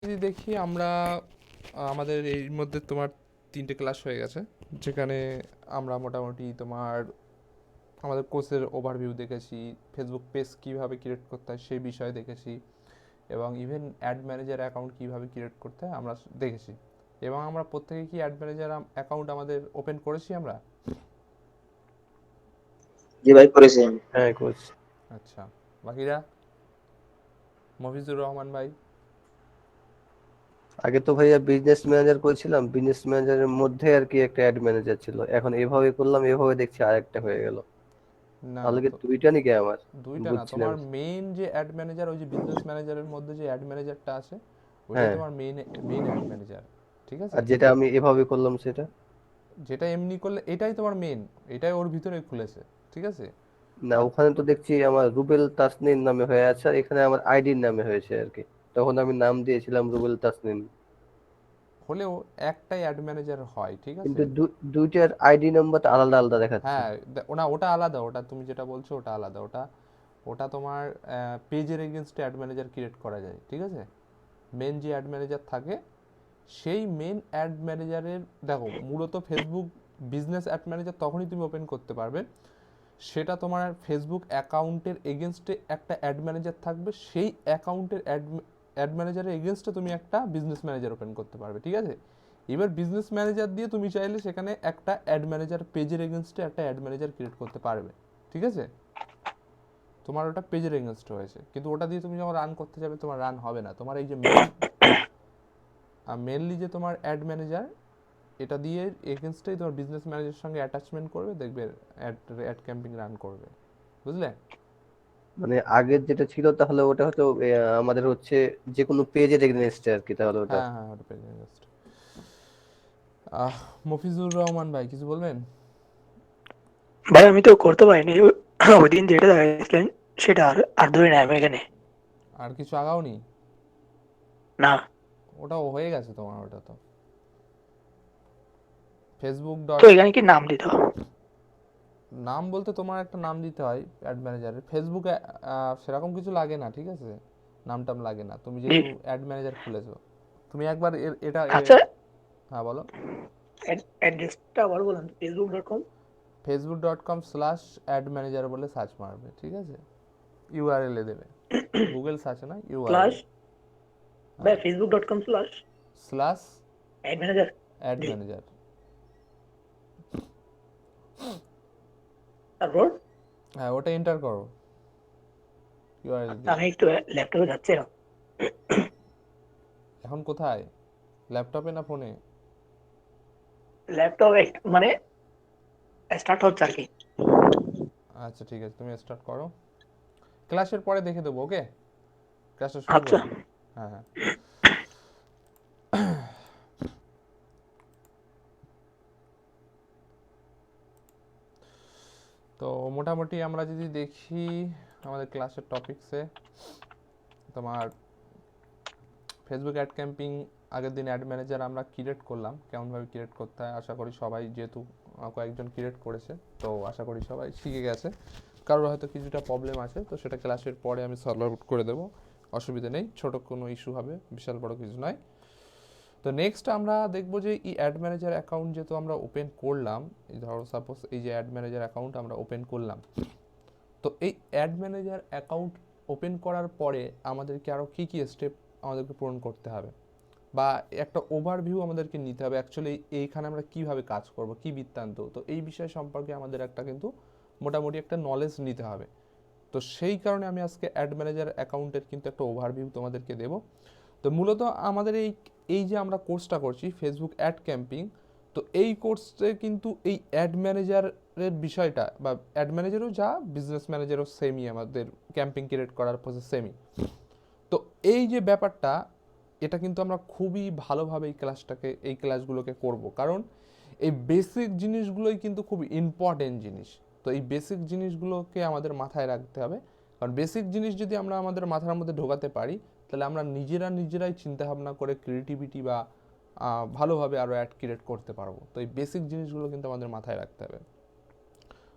যদি দেখি আমরা আমাদের এর মধ্যে তোমার 3টে ক্লাস হয়ে গেছে, যেখানে আমরা মোটামুটি তোমার আমাদের কোর্সের ওভারভিউ দেখেছি, ফেসবুক পেজ কীভাবে ক্রিয়েট করতে হয় সেই বিষয়ে দেখেছি, এবং ইভেন অ্যাড ম্যানেজার অ্যাকাউন্ট কীভাবে ক্রিয়েট করতে হয় আমরা দেখেছি। এবং আমরা প্রত্যেকে কি অ্যাড ম্যানেজার অ্যাকাউন্ট আমাদের ওপেন করেছি আমরা? জি ভাই, করেছি আমি। হ্যাঁ কোচ। আচ্ছা, বাকিরা? মফিজুর রহমান ভাই? আগে তো ভাইয়া বিজনেস ম্যানেজার করেছিলাম, বিজনেস ম্যানেজারের মধ্যে আর কি একটা অ্যাড ম্যানেজার ছিল, এখন এভাবে করলাম, এভাবে দেখছি আরেকটা হয়ে গেল। না না, তাহলে কি তো দুইটা নাকি আমার? দুইটা না, বুঝছি না তোমার আমি। মেইন যে অ্যাড ম্যানেজার, ওই যে বিজনেস ম্যানেজারের মধ্যে যে অ্যাড ম্যানেজারটা আছে, ওইটাই হ্যাঁ, তোমার মেইন মেইন অ্যাড ম্যানেজার। ঠিক আছে? আর যেটা আমি এভাবে করলাম সেটা? যেটা এমনি করলে এটাই তোমার মেইন, এটাই ওর ভিতরে খুলেছে। ঠিক আছে? না, আর ওখানে তো দেখছি আমার রুবেল তাসনিম নামে হয়ে আছে, আর এখানে আমার আইডির নামে হয়েছে আর কি। তখন আমি নাম দিয়েছিলাম রুবেল তাসনিম। হলেও একটাই অ্যাড ম্যানেজার হয়। ঠিক আছে? কিন্তু দুইটার আইডি নাম্বারটা আলাদা আলাদা দেখাচ্ছে। হ্যাঁ, ওটা আলাদা, ওটা তুমি যেটা বলছো ওটা আলাদা। ওটা ওটা তোমার পেজের এগেনস্টে অ্যাড ম্যানেজার ক্রিয়েট করা যায়। ঠিক আছে? মেন যে অ্যাড ম্যানেজার থাকে, সেই মেন অ্যাড ম্যানেজারের, দেখো মূলত ফেসবুক বিজনেস অ্যাড ম্যানেজার তখনই তুমি ওপেন করতে পারবে, সেটা তোমার ফেসবুক অ্যাকাউন্টের এগেনস্টে একটা অ্যাড ম্যানেজার থাকবে, সেই অ্যাকাউন্টের অ্যাড ম্যানেজারের এগেনস্টে তুমি একটা বিজনেস ম্যানেজার ওপেন করতে পারবে। ঠিক আছে? এবার বিজনেস ম্যানেজার দিয়ে তুমি চাইলে সেখানে একটা অ্যাড ম্যানেজার পেজের এগেনস্টে একটা অ্যাড ম্যানেজার ক্রিয়েট করতে পারবে। ঠিক আছে? তোমার ওটা পেজের এগেনস্টে হয়েছে, কিন্তু ওটা দিয়ে তুমি যখন রান করতে যাবে তোমার রান হবে না। তোমার এই যে মেনলি যে তোমার অ্যাড ম্যানেজার, এটা দিয়ে এগেনস্টেই তোমার বিজনেস ম্যানেজারের সঙ্গে অ্যাটাচমেন্ট করবে, দেখবে অ্যাড অ্যাড ক্যাম্পিং রান করবে। বুঝলে? মানে আগের যেটা ছিল তাহলে ওটা হয়তো আমাদের হচ্ছে যে কোনো পেজের এগেনস্টে আর কি, তাহলে ওটা। হ্যাঁ হ্যাঁ, ওটা পেজের এগেনস্ট। মফিজুর রহমান ভাই কিছু বলবেন? ভাই আমি তো করতে পারিনি ওই দিন যেটা দেখাইছিলেন সেটা আর ধরে নাই আমি এখানে। আর কিছু আগাওনি? না। ওটাও হয়ে গেছে তোমার, ওটা তো ফেসবুক তো ডট। এখানে কি নাম দিতে হবে? নাম বলতে তোমার একটা নাম দিতে হয় অ্যাড ম্যানেজারের ফেসবুকে। সেরকম কিছু লাগে না। ঠিক আছে? নাম টাম লাগে না, তুমি জি। যেহেতু অ্যাড ম্যানেজার খুলেছো। তুমি একবার আচ্ছা, হ্যাঁ বলো। অ্যাড্রেসটা আবার বলুন। facebook.com facebook.com/অ্যাড ম্যানেজার বলে সার্চ মারবে। ঠিক আছে? ইউআরএল এ দেবে, গুগল সার্চে না, স্ল্যাশ, ইউআরএল। ভাই হ্যাঁ, facebook.com slash slash ad manager. Ad জি। ম্যানেজার। তারপর হ্যাঁ, ওটা এন্টার করো ইউআরএল দিয়ে। আমি একটু ল্যাপটপে যাচ্ছি এখন। এখন কোথায়? ল্যাপটপে না ফোনে? ল্যাপটপে মানে স্টার্ট হচ্ছে আর কি। আচ্ছা ঠিক আছে, তুমি স্টার্ট করো। ক্লাসের পরে দেখে দেবো। ওকে, ক্লাসটা শুরু আচ্ছা। করো। হ্যাঁ হ্যাঁ। তো মোটামুটি আমরা যদি দেখি আমাদের ক্লাসের টপিকসে, তোমার ফেসবুক অ্যাড ক্যাম্পিং আগের দিন অ্যাড ম্যানেজার আমরা ক্রিয়েট করলাম, কেমনভাবে ক্রিয়েট করতে হয়। আশা করি সবাই, যেহেতু কয়েকজন ক্রিয়েট করেছে, তো আশা করি সবাই শিখে গেছে। কারোর হয়তো কিছুটা প্রবলেম আছে, তো সেটা ক্লাসের পরে আমি সলভ আউট করে দেবো, অসুবিধা নেই। ছোট কোনো ইস্যু হবে, বিশাল বড় কিছু নয়। তো নেক্সট আমরা দেখবো যে এই অ্যাড ম্যানেজার অ্যাকাউন্ট যেহেতু আমরা ওপেন করলাম, এই ধরো সাপোজ এই যে অ্যাড ম্যানেজার অ্যাকাউন্ট আমরা ওপেন করলাম, তো এই অ্যাড ম্যানেজার অ্যাকাউন্ট ওপেন করার পরে আমাদেরকে আরও কী কী স্টেপ আমাদেরকে পূরণ করতে হবে, বা একটা ওভারভিউ আমাদেরকে নিতে হবে অ্যাকচুয়ালি এইখানে আমরা কীভাবে কাজ করব, কী বৃত্তান্ত। তো এই বিষয় সম্পর্কে আমাদের একটা কিন্তু মোটামুটি একটা নলেজ নিতে হবে। তো সেই কারণে আমি আজকে অ্যাড ম্যানেজার অ্যাকাউন্টের কিন্তু একটা ওভারভিউ তোমাদেরকে দেবো। তো মূলত আমাদের এই এই যে আমরা কোর্সটা করছি ফেসবুক অ্যাড ক্যাম্পিং, তো এই কোর্সে কিন্তু এই অ্যাড ম্যানেজারের বিষয়টা, বা অ্যাড ম্যানেজারও যা বিজনেস ম্যানেজারও সেমই, আমাদের ক্যাম্পিং ক্রিয়েট করার প্রসেস সেমই। তো এই যে ব্যাপারটা, এটা কিন্তু আমরা খুবই ভালোভাবে এই ক্লাসগুলোকে করব, কারণ এই বেসিক জিনিসগুলোই কিন্তু খুব ইম্পর্টেন্ট জিনিস। তো এই বেসিক জিনিসগুলোকে আমাদের মাথায় রাখতে হবে, কারণ বেসিক জিনিস যদি আমরা আমাদের মাথার মধ্যে ঢোকাতে পারি, তাহলে আমরা নিজেরাই চিন্তাভাবনা করে ক্রিয়েটিভিটি বা ভালোভাবে আরও অ্যাড ক্রিয়েট করতে পারবো। তো এই বেসিক জিনিসগুলো কিন্তু আমাদের মাথায় রাখতে হবে।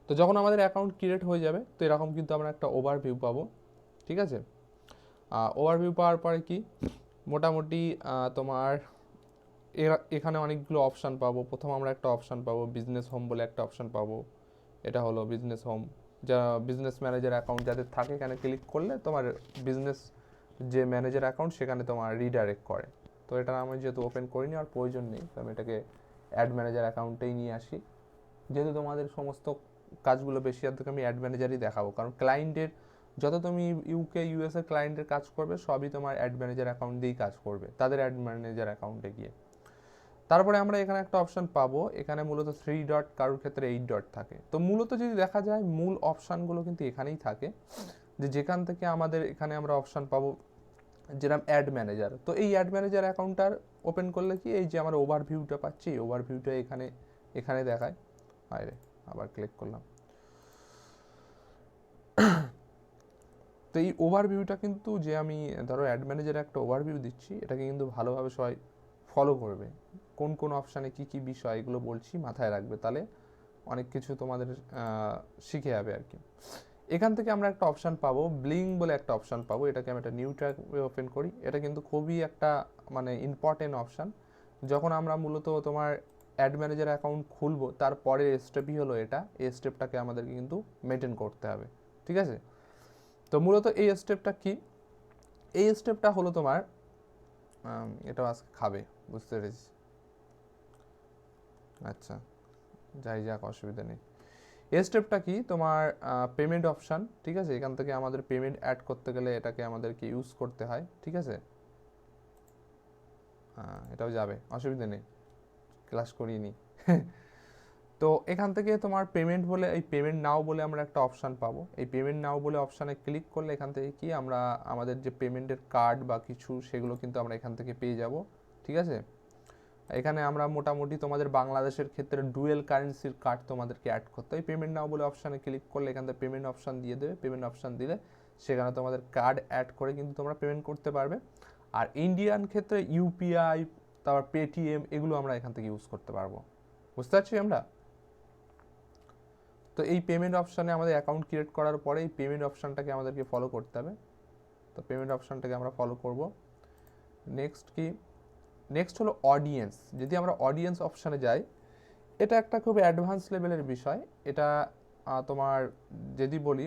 তো যখন আমাদের অ্যাকাউন্ট ক্রিয়েট হয়ে যাবে, তো এরকম কিন্তু আমরা একটা ওভারভিউ পাবো। ঠিক আছে? ওভারভিউ পাওয়ার পরে কি, মোটামুটি তোমার এখানে অনেকগুলো অপশান পাবো। প্রথম আমরা একটা অপশান পাবো বিজনেস হোম বলে একটা অপশান পাবো। এটা হলো বিজনেস হোম, যা বিজনেস ম্যানেজার অ্যাকাউন্ট যাদের থাকে এখানে ক্লিক করলে তোমার বিজনেস যে ম্যানেজার অ্যাকাউন্ট সেখানে তোমার রিডাইরেক্ট করে। তো এটা আমি যেহেতু ওপেন করিনি আর প্রয়োজন নেই, তো আমি এটাকে অ্যাড ম্যানেজার অ্যাকাউন্টেই নিয়ে আসি। যেহেতু তোমাদের সমস্ত কাজগুলো বেশি থেকে আমি অ্যাড ম্যানেজারই দেখাবো, কারণ ক্লায়েন্টের যত তুমি ইউকে ইউএসএ ক্লায়েন্টের কাজ করবে সবই তোমার অ্যাড ম্যানেজার অ্যাকাউন্ট দিয়েই কাজ করবে, তাদের অ্যাড ম্যানেজার অ্যাকাউন্টে গিয়ে। তারপরে আমরা এখানে একটা অপশন পাবো, এখানে মূলত 3 ডট, কারোর ক্ষেত্রে 8 ডট থাকে। তো মূলত যদি দেখা যায় মূল অপশানগুলো কিন্তু এখানেই থাকে, যে যেখান থেকে আমাদের এখানে আমরা অপশান পাবো যেরকম অ্যাড ম্যানেজার। তো এই অ্যাড ম্যানেজার অ্যাকাউন্টটার ওপেন করলে কি এই যে আমরা ওভারভিউটা পাচ্ছি, ওভারভিউটা এখানে এখানে দেখায়। বাইরে আবার ক্লিক করলাম, তো এই ওভারভিউটা কিন্তু যে আমি ধরো অ্যাড ম্যানেজারে একটা ওভারভিউ দিচ্ছি, এটাকে কিন্তু ভালোভাবে সবাই ফলো করবে। কোন কোন অপশানে কী কী বিষয় এগুলো বলছি মাথায় রাখবে, তাহলে অনেক কিছু তোমাদের শিখে যাবে আর কি। এখান থেকে আমরা একটা অপশান পাবো ব্লিং বলে একটা অপশান পাবো, এটাকে আমি একটা নিউ ট্যাবে ওপেন করি। এটা কিন্তু খুবই একটা মানে ইম্পর্টেন্ট অপশান। যখন আমরা মূলত তোমার অ্যাড ম্যানেজার অ্যাকাউন্ট খুলবো তারপরের স্টেপই হলো এটা, এই স্টেপটাকে আমাদেরকে কিন্তু মেনটেন করতে হবে, ঠিক আছে। তো মূলত এই স্টেপটা কি, এই স্টেপটা হলো তোমার এটাও আজকে খাবে বুঝতে পেরেছি, আচ্ছা যাই যাক অসুবিধা নেই। এই স্টেপটা কি তোমার পেমেন্ট অপশান, ঠিক আছে। এখান থেকে আমাদের পেমেন্ট অ্যাড করতে গেলে এটাকে আমাদেরকে ইউজ করতে হয়, ঠিক আছে। এটাও যাবে অসুবিধা নেই, ক্লাস করিনি। তো এখান থেকে তোমার পেমেন্ট বলে এই পেমেন্ট নাও বলে আমরা একটা অপশান পাবো। এই পেমেন্ট নাও বলে অপশানে ক্লিক করলে এখান থেকে কি আমরা আমাদের যে পেমেন্টের কার্ড বা কিছু সেগুলো কিন্তু আমরা এখান থেকে পেয়ে যাব, ঠিক আছে। এখানে আমরা মোটামুটি তোমাদের বাংলাদেশের ক্ষেত্রে ডুয়েল কারেন্সির কার্ড তোমাদেরকে অ্যাড করতে হয়। পেমেন্ট নাও বলে অপশানে ক্লিক করলে এখান থেকে পেমেন্ট অপশান দিয়ে দেবে, পেমেন্ট অপশান দিলে সেখানে তোমাদের কার্ড অ্যাড করে কিন্তু তোমরা পেমেন্ট করতে পারবে। আর ইন্ডিয়ান ক্ষেত্রে ইউপিআই, তারপর পেটিএম, এগুলো আমরা এখান থেকে ইউজ করতে পারবো, বুঝতে পারছি আমরা। তো এই পেমেন্ট অপশানে আমাদের অ্যাকাউন্ট ক্রিয়েট করার পরে এই পেমেন্ট অপশানটাকে আমাদেরকে ফলো করতে হবে। তো পেমেন্ট অপশানটাকে আমরা ফলো করব। নেক্সট কি, নেক্সট হলো অডিয়েন্স। যদি আমরা অডিয়েন্স অপশানে যাই, এটা একটা খুব অ্যাডভান্স লেভেলের বিষয়। এটা তোমার যদি বলি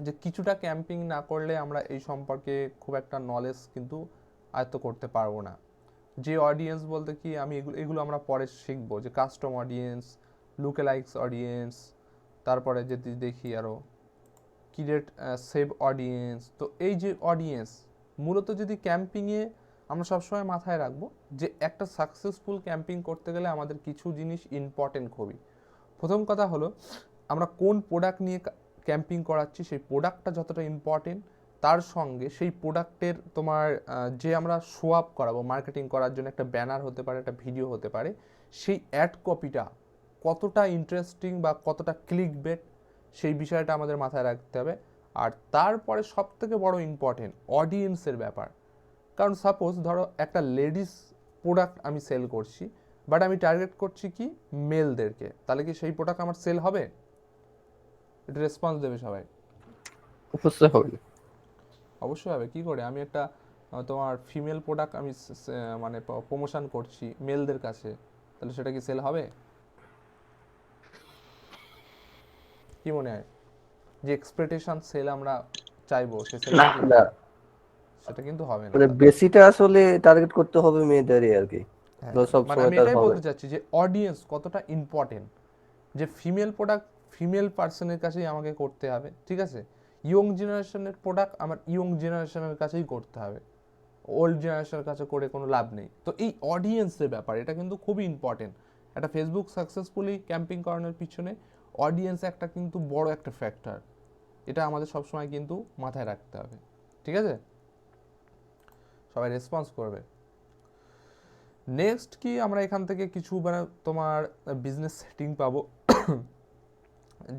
যে কিছুটা ক্যাম্পিং না করলে আমরা এই সম্পর্কে খুব একটা নলেজ কিন্তু আয়ত্ত করতে পারবো না। যে অডিয়েন্স বলতে কি আমি এগুলো আমরা পরে শিখবো, যে কাস্টম অডিয়েন্স, লুকেলাইকস অডিয়েন্স, তারপরে যদি দেখি আরও ক্রিয়েট সেভ অডিয়েন্স। তো এই যে অডিয়েন্স মূলত যদি ক্যাম্পিংয়ে আমরা সবসময় মাথায় রাখবো যে একটা সাকসেসফুল ক্যাম্পিং করতে গেলে আমাদের কিছু জিনিস ইম্পর্টেন্ট খুবই। প্রথম কথা হলো আমরা কোন প্রোডাক্ট নিয়ে ক্যাম্পিং করাচ্ছি, সেই প্রোডাক্টটা যতটা ইম্পর্টেন্ট, তার সঙ্গে সেই প্রোডাক্টের তোমার যে আমরা শো আপ করাবো মার্কেটিং করার জন্য, একটা ব্যানার হতে পারে, একটা ভিডিও হতে পারে, সেই অ্যাড কপিটা কতটা ইন্টারেস্টিং বা কতটা ক্লিক বেট, সেই বিষয়টা আমাদের মাথায় রাখতে হবে। আর তারপরে সবথেকে বড় ইম্পর্টেন্ট অডিয়েন্সের ব্যাপার। কারণ সাপোজ ধরো একটা লেডিস প্রোডাক্ট আমি সেল করছি, বাট আমি টার্গেট করছি কি মেলদেরকে, তাহলে কি সেই প্রোডাক্ট আমার সেল হবে? এটা রেসপন্স দেবে সবাই? অবশ্যই হবে না। অবশ্যই হবে। কি করে? আমি একটা তোমার ফিমেল প্রোডাক্ট আমি মানে প্রমোশন করছি মেলদের কাছে, তাহলে সেটা কি সেল হবে? কি মনে হয় যে এক্সপেকটেশন সেল আমরা চাইবো সে সেলটা কি না, সেটা কিন্তু হবে না। মানে বেশিটা আসলে টার্গেট করতে হবে মেয়েদেরই আর কি, হ্যাঁ, তো সব মানে সময় আমি তার এটাই হবে বলতে চাচ্ছি যে অডিয়েন্স কতটা ইম্পর্টেন্ট, যে ফিমেল প্রোডাক্ট ফিমেল পার্সনের কাছেই আমাকে করতে হবে, ঠিক আছে। ইয়ং জেনারেশনের প্রোডাক্ট আমার ইয়ং জেনারেশনের কাছেই করতে হবে, ওল্ড জেনারেশনের কাছে করে কোনো লাভ নেই। তো এই অডিয়েন্সের ব্যাপার এটা কিন্তু খুবই ইম্পর্টেন্ট। একটা ফেসবুক সাকসেসফুলি ক্যাম্পিং করানোর পিছনে অডিয়েন্স একটা কিন্তু বড় একটা ফ্যাক্টর, এটা আমাদের সবসময় কিন্তু মাথায় রাখতে হবে, ঠিক আছে। সবাই রেসপন্স করবে। নেক্সট কি আমরা এখান থেকে কিছু মানে তোমার বিজনেস সেটিং পাবো,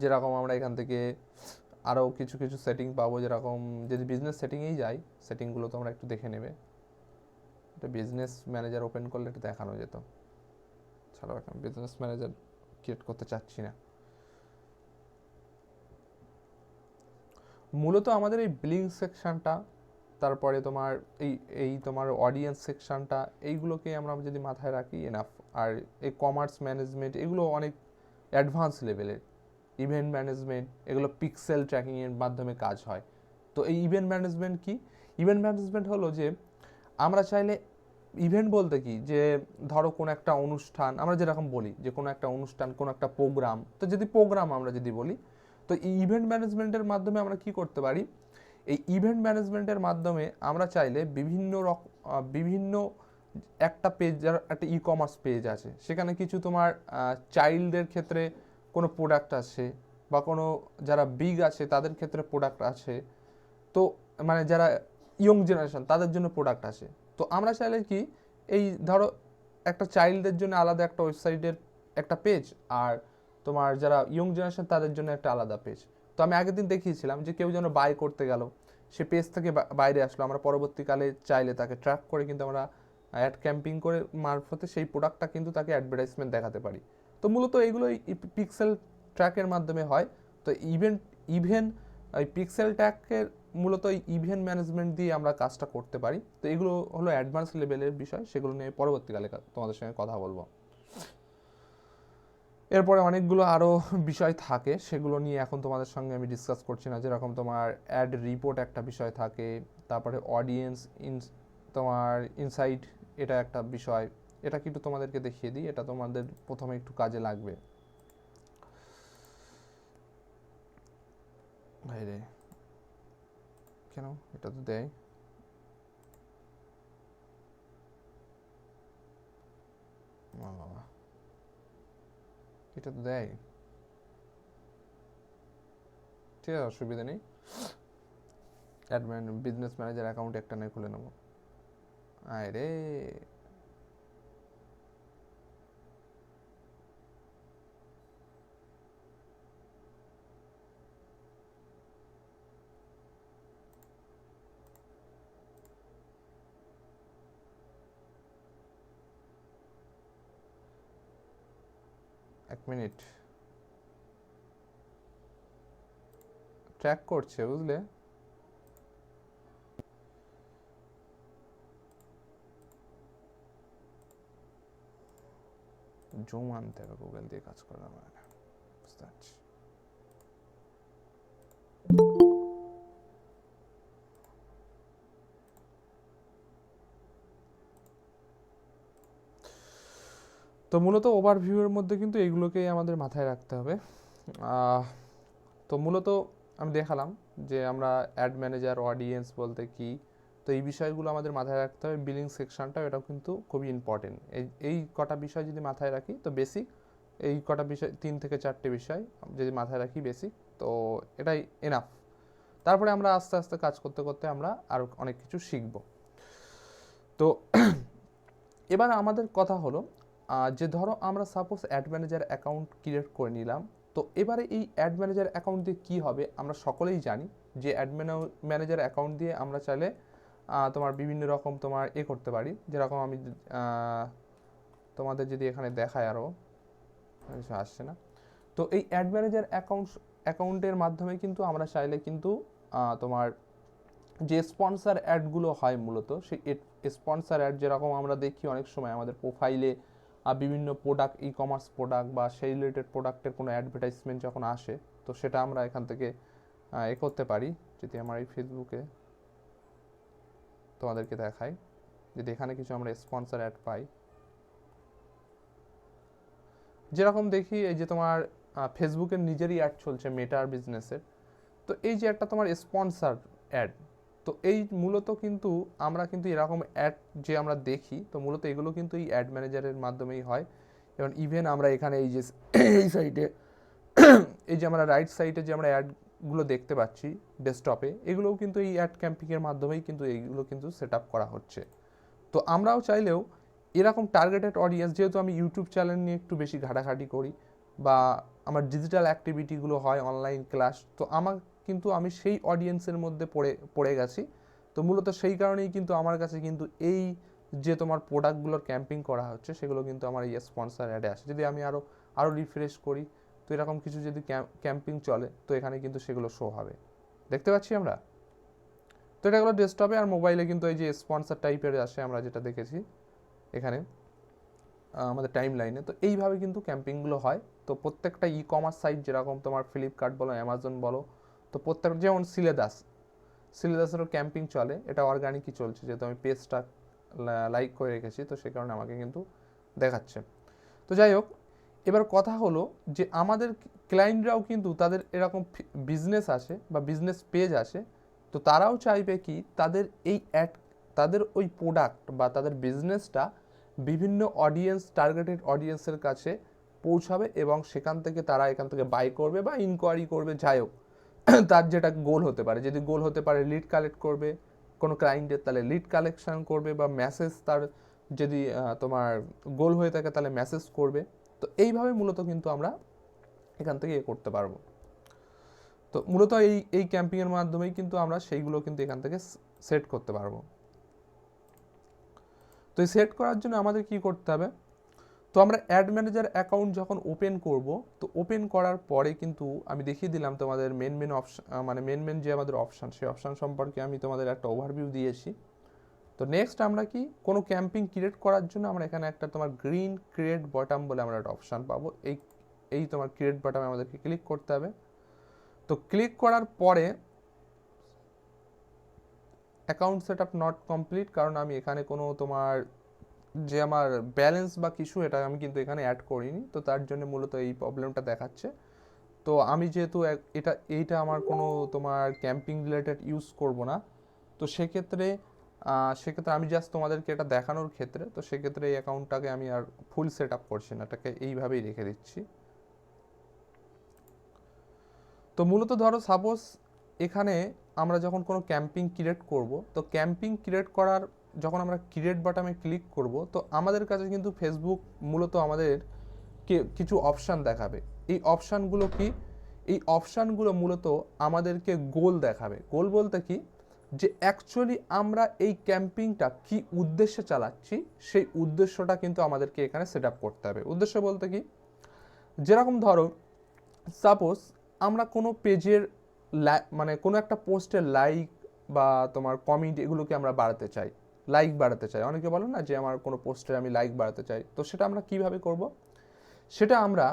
যেরকম আমরা এখান থেকে আরও কিছু কিছু সেটিং পাবো, যেরকম যদি বিজনেস সেটিংয়েই যাই, সেটিংগুলো তোমরা একটু দেখে নেবে। এটা বিজনেস ম্যানেজার ওপেন করলে এটা দেখানো যেত, ছাড়াও এখন বিজনেস ম্যানেজার ক্রিয়েট করতে চাচ্ছি না। মূলত আমাদের এই বিলিং সেকশনটা তারপরে তোমার এই এই তোমার অডিয়েন্স সেকশনটা, এইগুলোকে আমরা যদি মাথায় রাখি এনাফ। আর এই কমার্স ম্যানেজমেন্ট এগুলো অনেক অ্যাডভান্স লেভেলের। ইভেন্ট ম্যানেজমেন্ট এগুলো পিক্সেল ট্র্যাকিংয়ের মাধ্যমে কাজ হয়। তো এই ইভেন্ট ম্যানেজমেন্ট কি? ইভেন্ট ম্যানেজমেন্ট হলো যে আমরা চাইলে, ইভেন্ট বলতে কি, যে ধরো কোনো একটা অনুষ্ঠান, আমরা যেরকম বলি যে কোনো একটা অনুষ্ঠান, কোনো একটা প্রোগ্রাম, তো যদি প্রোগ্রাম আমরা যদি বলি, তো এই ইভেন্ট ম্যানেজমেন্টের মাধ্যমে আমরা কি করতে পারি? এই ইভেন্ট ম্যানেজমেন্টের মাধ্যমে আমরা চাইলে বিভিন্ন একটা পেজ, যার একটা ই কমার্স পেজ আছে, সেখানে কিছু তোমার চাইল্ডদের ক্ষেত্রে কোনো প্রোডাক্ট আছে, বা কোনো যারা বিগ আছে তাদের ক্ষেত্রে প্রোডাক্ট আছে, তো মানে যারা ইয়ং জেনারেশন তাদের জন্য প্রোডাক্ট আছে। তো আমরা চাইলে কি, এই ধরো একটা চাইল্ডদের জন্য আলাদা একটা ওয়েবসাইটের একটা পেজ, আর তোমার যারা ইয়ং জেনারেশন তাদের জন্য একটা আলাদা পেজ। তো আমি আগের দিন দেখিয়েছিলাম যে কেউ যেন বাই করতে গেল, সে পেজ থেকে বাইরে আসলো, আমরা পরবর্তীকালে চাইলে তাকে ট্র্যাক করে কিন্তু আমরা অ্যাড ক্যাম্পিং করে মারফতে সেই প্রোডাক্টটা কিন্তু তাকে অ্যাডভার্টাইজমেন্ট দেখাতে পারি। তো মূলত এগুলো পিক্সেল ট্র্যাকের মাধ্যমে হয়। তো ইভেন এই পিক্সেল ট্র্যাকের মূলত এই ইভেন্ট ম্যানেজমেন্ট দিয়ে আমরা কাজটা করতে পারি। তো এগুলো হলো অ্যাডভান্স লেভেলের বিষয়, সেগুলো নিয়ে পরবর্তীকালে তোমাদের সঙ্গে কথা বলবো। এরপরে অনেকগুলো আরও বিষয় থাকে, সেগুলো নিয়ে এখন তোমাদের সঙ্গে আমি ডিসকাস করছি না। যেরকম তোমার অ্যাড রিপোর্ট একটা বিষয় থাকে, তারপরে অডিয়েন্স তোমার ইনসাইট, এটা একটা বিষয়। এটা কিন্তু তোমাদেরকে দেখিয়ে দিই, এটা তোমাদের প্রথমে একটু কাজে লাগবে। ভাইরে কেন এটা তো দেয়, বাবা এটা তো দেয়, ঠিক আছে, অসুবিধা নেই। বিজনেস ম্যানেজার অ্যাকাউন্ট একটা নয় খুলে নেবো। আয় রে, এক মিনিট, ট্র্যাক করছে বুঝলে। জুম আনতে হবে, গুগল দিয়ে কাজ করা হবে না, বুঝতে পারছি। তো মূলত ওভারভিউয়ের মধ্যে কিন্তু এইগুলোকেই আমাদের মাথায় রাখতে হবে। তো মূলত আমি দেখালাম যে আমরা অ্যাড ম্যানেজার, অডিয়েন্স বলতে কি, তো এই বিষয়গুলো আমাদের মাথায় রাখতে হবে। বিলিং সেকশনটা, এটাও কিন্তু খুবই ইম্পর্টেন্ট। এই কটা বিষয় যদি মাথায় রাখি তো বেসিক, এই কটা বিষয় 3 থেকে 4টে বিষয় যদি মাথায় রাখি বেসিক, তো এটাই এনাফ। তারপরে আমরা আস্তে আস্তে কাজ করতে করতে আমরা আরও অনেক কিছু শিখব। তো এবার আমাদের কথা হলো যে ধরো আমরা suppose add manager account create করে নিলাম। তো এবারে এই অ্যাড ম্যানেজার অ্যাকাউন্ট দিয়ে কী হবে, আমরা সকলেই জানি যে অ্যাড ম্যানেজার অ্যাকাউন্ট দিয়ে আমরা চাইলে তোমার বিভিন্ন রকম তোমার করতে পারি। যেরকম আমি তোমাদের যদি এখানে দেখায়, আরও কিছু আসছে না। তো এই অ্যাড ম্যানেজার অ্যাকাউন্টের মাধ্যমে কিন্তু আমরা চাইলে কিন্তু তোমার যে স্পন্সর অ্যাডগুলো হয়, মূলত সেই স্পন্সর অ্যাড যেরকম আমরা দেখি অনেক সময় আমাদের প্রোফাইলে বিভিন্ন প্রোডাক্ট, ই কমার্স প্রোডাক্ট বা সেই রিলেটেড প্রোডাক্টের কোনো অ্যাডভার্টাইজমেন্ট যখন আসে, তো সেটা আমরা এখান থেকে করতে পারি। যদি আমার এই ফেসবুকে তোমাদেরকে দেখাই, যদি এখানে কিছু আমরা স্পন্সর অ্যাড পাই, যেরকম দেখি এই যে তোমার ফেসবুকের নিজেরই অ্যাড চলছে মেটার বিজনেসের। তো এই যে একটা তোমার স্পন্সর অ্যাড, তো এই মূলত কিন্তু আমরা কিন্তু এরকম অ্যাড যে আমরা দেখি, তো মূলত এগুলো কিন্তু এই অ্যাড ম্যানেজারের মাধ্যমেই হয়। এবং ইভেন আমরা এখানে এই যে এই সাইডে, এই যে আমরা রাইট সাইডে যে আমরা অ্যাডগুলো দেখতে পাচ্ছি ডেস্কটপে, এগুলোও কিন্তু এই অ্যাড ক্যাম্পিংয়ের মাধ্যমেই কিন্তু এইগুলো কিন্তু সেট আপ করা হচ্ছে। তো আমরাও চাইলেও এরকম টার্গেটেড অডিয়েন্স, যেহেতু আমি ইউটিউব চ্যানেল নিয়ে একটু বেশি ঘাটাঘাটি করি, বা আমার ডিজিটাল অ্যাক্টিভিটিগুলো হয় অনলাইন ক্লাস, তো আমি সেই অডিয়েন্সের মধ্যে পড়ে গেছি। তো মূলত সেই কারণেই কিন্তু আমার কাছে কিন্তু এই যে তোমার প্রোডাক্টগুলোর ক্যাম্পিং করা হচ্ছে, সেগুলো কিন্তু আমার এই স্পন্সর অ্যাডে আসে। যদি আমি আরও রিফ্রেশ করি, তো এরকম কিছু যদি ক্যাম্পিং চলে, তো এখানে কিন্তু সেগুলো শো হবে, দেখতে পাচ্ছি আমরা। তো এটা হলো ডেস্কটপে। আর মোবাইলে কিন্তু এই যে স্পন্সর টাইপের আসে আমরা যেটা দেখেছি এখানে আমাদের টাইম লাইনে। তো এইভাবে কিন্তু ক্যাম্পিংগুলো হয়। তো প্রত্যেকটা ই কমার্স সাইট যেরকম তোমার ফ্লিপকার্ট বলো, অ্যামাজন বলো, তো প্রত্যেক যেমন সিলেদাসেরও ক্যাম্পিং চলে, এটা অর্গানিকই চলছে, যেহেতু আমি পেজটা লাইক করে রেখেছি, তো সেই কারণে আমাকে কিন্তু দেখাচ্ছে। তো যাই হোক, এবার কথা হলো যে আমাদের ক্লায়েন্টরাও কিন্তু তাদের এরকম বিজনেস আছে বা বিজনেস পেজ আছে, তো তারাও চাইবে কি তাদের এই তাদের ওই প্রোডাক্ট বা তাদের বিজনেসটা বিভিন্ন অডিয়েন্স, টার্গেটেড অডিয়েন্সের কাছে পৌঁছাবে এবং সেখান থেকে তারা এখান থেকে বাই করবে বা ইনকোয়ারি করবে, যাই হোক তার যেটা গোল হতে পারে। যদি গোল হতে পারে লিড কালেক্ট করবে কোনো ক্লায়েন্টের, তাহলে লিড কালেকশন করবে, বা মেসেজ তার যদি তোমার গোল হয়ে থাকে তাহলে মেসেজ করবে। তো এইভাবে মূলত কিন্তু আমরা এখান থেকে করতে পারবো। তো মূলত এই ক্যাম্পিংয়ের মাধ্যমেই কিন্তু আমরা সেইগুলো কিন্তু এখান থেকে সেট করতে পারবো। তো এই সেট করার জন্য আমাদের কি করতে হবে, তো আমরা অ্যাড ম্যানেজার অ্যাকাউন্ট যখন ওপেন করব, তো ওপেন করার পরে কিন্তু আমি দেখিয়ে দিলাম তোমাদের মেন অপশন, মানে মেন যে আমাদের অপশান, সেই অপশান সম্পর্কে আমি তোমাদের একটা ওভারভিউ দিয়েছি। তো নেক্সট আমরা কি কোনো ক্যাম্পিং ক্রিয়েট করার জন্য আমরা এখানে একটা তোমার গ্রিন ক্রিয়েট বটম বলে আমরা একটা অপশান পাবো। এই তোমার ক্রিয়েট বটমে আমাদেরকে ক্লিক করতে হবে। তো ক্লিক করার পরে account set up not complete, কারণ আমি এখানে কোনো তোমার যে আমার ব্যালেন্স বা কিছু এটা আমি কিন্তু এখানে অ্যাড করিনি, তো তার জন্য মূলত এই প্রবলেমটা দেখাচ্ছে। তো আমি যেহেতু এইটা আমার কোনো তোমার ক্যাম্পিং রিলেটেড ইউজ করব না, তো সেক্ষেত্রে আমি জাস্ট তোমাদেরকে এটা দেখানোর ক্ষেত্রে, তো সেক্ষেত্রে এই অ্যাকাউন্টটাকে আমি আর ফুল সেট আপ করছি না, এটাকে এইভাবেই রেখে দিচ্ছি। তো মূলত ধরো সাপোজ এখানে আমরা যখন কোনো ক্যাম্পিং ক্রিয়েট করব, তো ক্যাম্পিং ক্রিয়েট করার যখন আমরা ক্রিয়েট বাটনে ক্লিক করব, তো আমাদের কাছে কিন্তু ফেসবুক মূলত আমাদের কিছু অপশান দেখাবে। এই অপশানগুলো কি, এই অপশানগুলো মূলত আমাদেরকে গোল দেখাবে। গোল বলতে কি, যে অ্যাকচুয়ালি আমরা এই ক্যাম্পিংটা কি উদ্দেশ্যে চালাচ্ছি, সেই উদ্দেশ্যটা কিন্তু আমাদেরকে এখানে সেট আপ করতে হবে। উদ্দেশ্য বলতে কি, যেরকম ধরো সাপোজ আমরা কোনো পেজের মানে কোনো একটা পোস্টের লাইক বা তোমার কমেন্ট এগুলোকে আমরা বাড়াতে চাই, লাইক বাড়াতে চাই। অনেকে বলো না যে আমার কোনো পোস্টের আমি লাইক বাড়াতে চাই, তো সেটা আমরা কিভাবে করব, সেটা আমরা